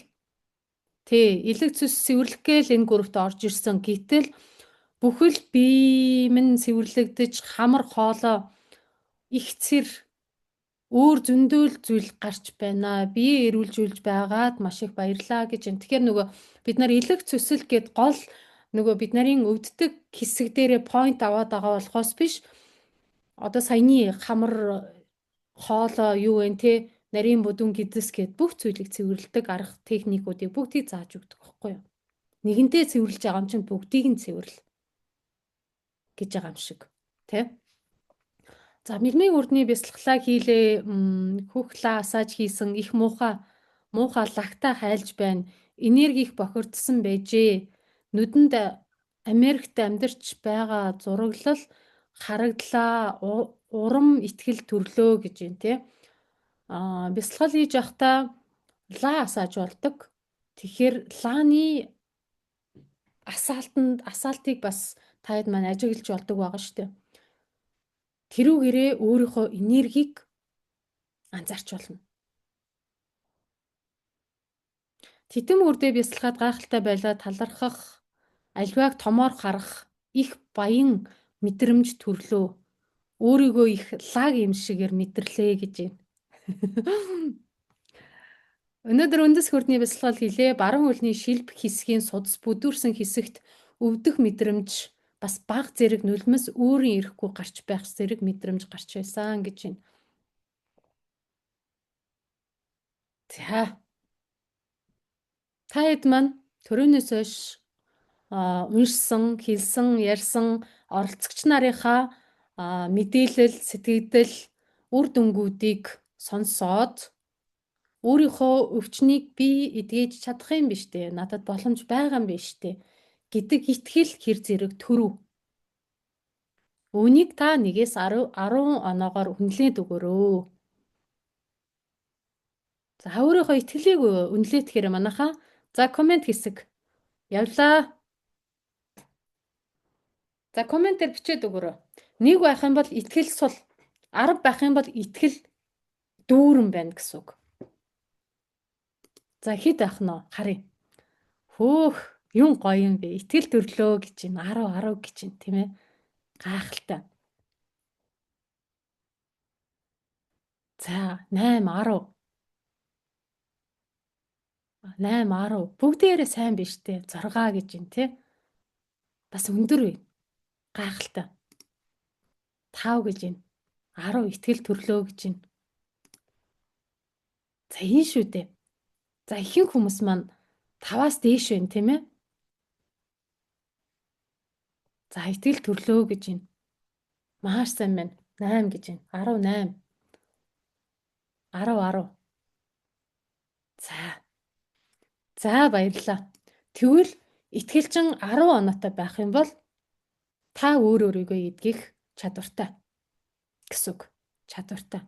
элэг зүс цэвэрлэхгээл энэ гүрвтэ орж ирсэн гэтэл бүхэл бие минь цэвэрлэгдэж хамар хоолой их цэр өөр зөндөөл зүйл гарч байна. Бие эрүүлжүүлж байгаад маш их баярлаа гэж байна. Тэгэхээр нөгөө бид нар элэг цөсөл гэд гол нөгөө бид нарын өвддөг хэсэг дээрээ point аваад байгаа болохоос биш. Одоо саяны хамар хоолой юу вэ те нарийн бүдүүн гэдэс гэд бүх зүйлийг цэвэрлдэг арга техникүүдийг бүгдийг зааж өгдөг байхгүй юу? Нэгэнтээ цэвэрлж байгаа юм чинь бүгдийг нь цэвэрлэл гэж байгаа юм шиг тий. За мэрмийн үрдний бясалгалаа хийлээ хүүхлээ асааж хийсэн их муухай лагтаа хайлж байна. Энерги их бохирдсан байжээ. Нүдэнд Америкт амьдарч байгаа зураглал харагдлаа урам итгэл төрлөө гэж юм тий. Бясалгал хийж явахдаа лаа асааж болдог. Тэгэхээр лааны асаалтыг бас таад маань ажиглаж болдог байгаа шүү дээ. Тэрүүгээрээ өөрийнхөө энергийг анзаарч болно. Титэм үрдээ бясалгаад гайхалтай байлаа талархах, альвааг томоор харах их баян мэдрэмж төрлөө. Өөрийгөө их лаг юм шигээр мэдэрлээ гэж байна. Өнөөдөр үндэс хурдны бясалгал хийлээ. Баруун хөлний шилб хэсгийн судас бүдүүрсэн хэсэгт өвдөх мэдрэмж бас баг зэрэг нулимс өөрийн ирэхгүй гарч байх зэрэг мэдрэмж гарч байсан гэж байна. За та хэд маань төрөөнөөс хойш уншсан, хэлсэн, ярьсан оролцогч нарынхаа мэдээлэл, сэтгэгдэл, үр дүнгуудыг сонсоод өөрийнхөө өвчнийг би эдгэж чадах юм биш үү? Надад боломж байгаа юм биш үү? Гэдэг итгэл хэр зэрэг төрөв. Үүнийг та 1-ээс 10 оноогоор үнэлээд өгөөрэй. За өөрийнхөө итгэлийг үнэлээтгэхээр манайхаа за комент хэсэг явлаа. За комментээр бичээд өгөөрэй. 1 байх юм бол итгэл сул, 10 байх юм бол итгэл дүүрэн байна гэсэн үг. За хэд байх нь харъя. Хөөх, юм гоё юм бэ. Итгэл төрлөө гэж байна. 10 гэж байна, тийм ээ. Гайхалтай. За 8 10. 8 10. Бүгдээрээ сайн биш үү? 6 гэж байна, тий? Бас өндөр вэ. Гайхалтай. 5 гэж байна. 10 итгэл төрлөө гэж байна. За энэ шүү дээ. За ихэнх хүмүүс маань 5-аас дээш байна, тийм ээ? За итгэл төрлөө гэж байна. Маш сайн байна. 8 гэж байна. 18. 10 10. За. За баярлалаа. Тэгвэл итгэлчин 10 оноотой байх юм бол та өөрийгөө эдгэх чадвартай гэсэн үг. Чадвартай.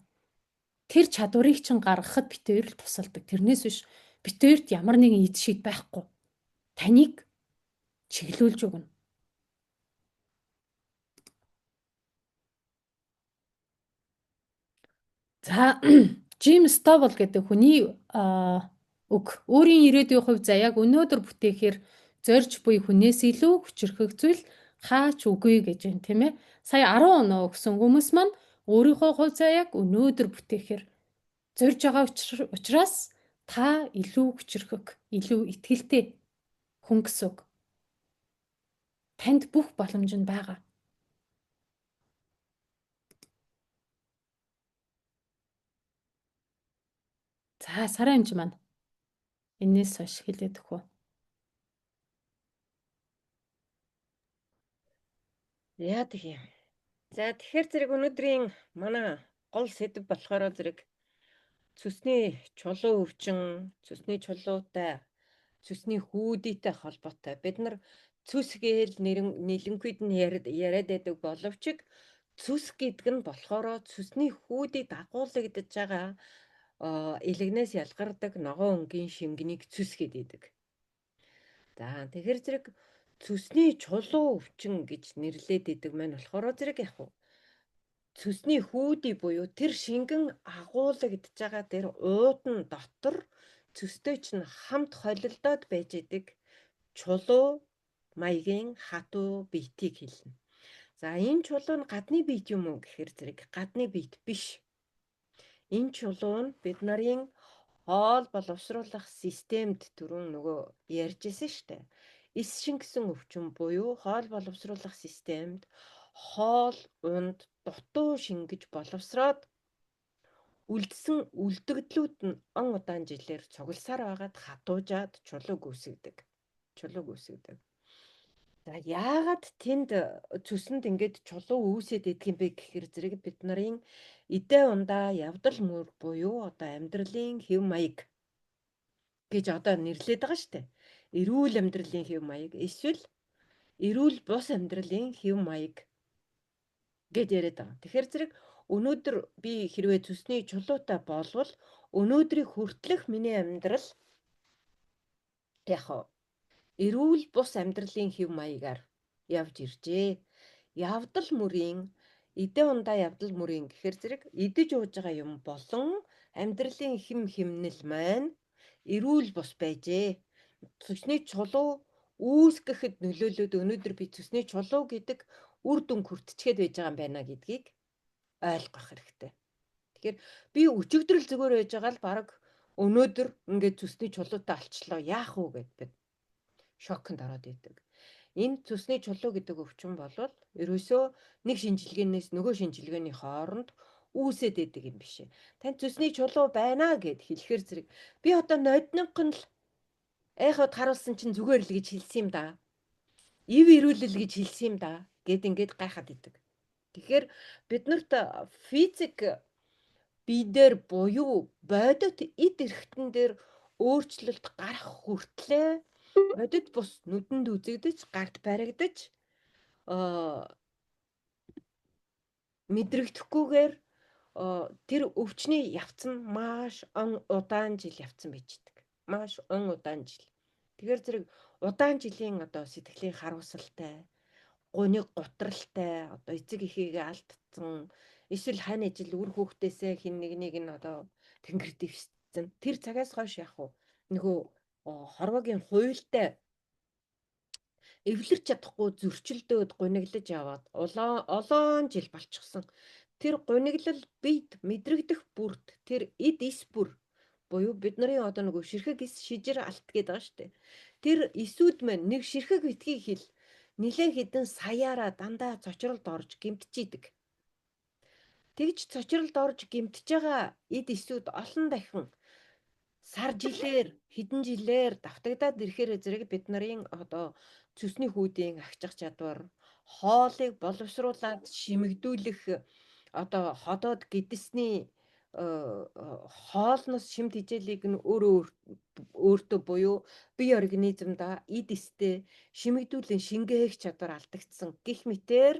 Тэр чадварыг чинь гаргахад битээр л тусалдаг. Тэрнээс биш битээрт ямар нэгэн эд шид байхгүй. Таныг чиглүүлж өгнө. За Джим Стобл гэдэг хүний үг. Өөрийн ирээдүйн хувь заяаг өнөөдөр бүтээхээр зорж буй хүнээс илүү хүчрхэг зүйл хаач үгүй гэж байна, тийм ээ. Сая 10 оноо өгсөн хүмүүс маань өөрийнхөө хувь заяаг өнөөдөр бүтээхээр зорж байгаа учраас та илүү хүчрхэг, илүү итгэлтэй хүн гэсэн үг. Танд бүх боломж нь байгаа. За сарын амж маань энээс хойш хэлээд өгөө. Яа гэх юм. За тэгэхээр зэрэг өнөөдрийн манай гол сэдв болохоор зэрэг цүсний чулуу өвчин, цүсний чулуутай, цүсний хүүдийтэй холбоотой. Бид нар цүс гээл нэлэнхүйд нь яриад байдаг боловч цүс гэдэг нь болохоор цүсний хүүдийг дагуулгадж байгаа илэгнээс ялгардаг ногоон өнгийн шингэнийг цүс гэдэг. За тэгэхээр зэрэг цүсний чулуу өвчин гэж нэрлээд идэг маань болохоор зэрэг яг уу цүсний хүүдий буюу тэр шингэн агуулгадж байгаа тэр уудан дотор цөстэй чинь хамт холилдоод байж идэг чулуу маягийн хатуу биетийг хэлнэ. За энэ чулуу нь гадны биет юм уу гэхээр зэрэг гадны биет биш. Энэ чулуу нь бид нарын хоол боловсруулах системд түрүүн нөгөө ярьжсэн штэ. Эс шингэсэн өвчин буюу хоол боловсруулах системд хоол унд дутуу шингэж боловсроод үлдсэн үлдэгдлүүд нь он удаан жилээр цугласаар байгаад хатуужаад чулууг үүсгдэг. За яагаад тэнд цүсэнд ингээд чулуу үүсээд идэх юм бэ гэхээр зэрэг бид нарын эдээ ундаа явдал мөр буюу одоо амьдралын хэв маяг гэж одоо нэрлэдэг байгаа шүү дээ. Эрүүл амьдралын хэв маяг эсвэл эрүүл бус амьдралын хэв маяг гэж яриад байгаа. Тэгэхээр зэрэг өнөөдөр би хэрвээ цүсний чулуутай болвол өнөөдрийг хүртэлх миний амьдрал яг эрүүл бус амьдралын хэв маягаар явж иржээ. Явдал мөрийн эдээ ундаа явдал мөрийн гэхээр зэрэг идэж ууж байгаа юм болон амьдралын хэм хэмнэл маань эрүүл бус байжээ. Цүсний чулуу үүсгэхэд нөлөөлөд өнөөдөр би цүсний чулуу гэдэг үр дүн хүртчихэд байж байгаа юм байна гэдгийг ойлгох хэрэгтэй. Тэгэхээр би өчигдрөл зүгээр байж байгаа л баг Өнөөдөр ингээд цүсний чулуутай алчлаа яах вэ гэд бид шоконд ороод идэг. Энэ цүсний чулуу гэдэг өвчин бол ерөөсөө нэг шинжилгээнээс нөгөө шинжилгээний хооронд үүсээд идэг юм биш ээ. Танд цүсний чулуу байна гэд хэлэхэр зэрэг би одоо нодногхон л айхад харуулсан чинь зүгээр л гэж хэлсэн юм да. Ив ирүүлэл гэж хэлсэн юм да гэд ингээд гайхаад идэг. Тэгэхээр биднэрт физик бидээр буюу бодит эд эрхтэн дээр өөрчлөлт гарах хүртлээр бодит бус нүдэнд үзэгдэж, гарт баригдаж мэдрэгдэхгүйгээр тэр өвчний явц нь маш удаан жил явцсан байждаг. Маш удаан жил. Тэгэхээр зэрэг удаан жилийн одоо сэтгэлийн харуулсалтай, гуниг гутралтай, одоо эцэг эхийгээ алдсан, эсвэл хань ижил үр хүүхдээсээ хин нэг нь одоо тэнгэр дэвссэн. Тэр цагаас хойш яах вэ? Нөгөө хорвогийн хуйлтай эвлэрч чадахгүй зөрчилдөөд гуниглаж яваад олон жил болчихсон. Тэр гуниглал бид мэдрэгдэх бүрт тэр эд эс бүр буюу бидний одоо нөгөө ширхэг эс шижир алт гэдэг байгаа шүү дээ. Тэр эсүүд маань нэг ширхэг битгий хэл нилээн хідэн саяараа дандаа цочролд орж гимтчихийдэг. Тэгж цочролд орж гимтэж байгаа эд эсүүд олон дахин сар жилээр хэдэн жилээр давтагдаад ирэхээр зэрэг бид нарын одоо цөсний хүүдийн агчих чадвар, хоолыг боловсруулад шимэгдүүлэх одоо ходоод гэдэсний хоолноос шимт хичээлийг нь өөртөө буюу бие организмда эд эстэй шимэгдүүлэн шингээх чадвар алдагдсан гэх мэтэр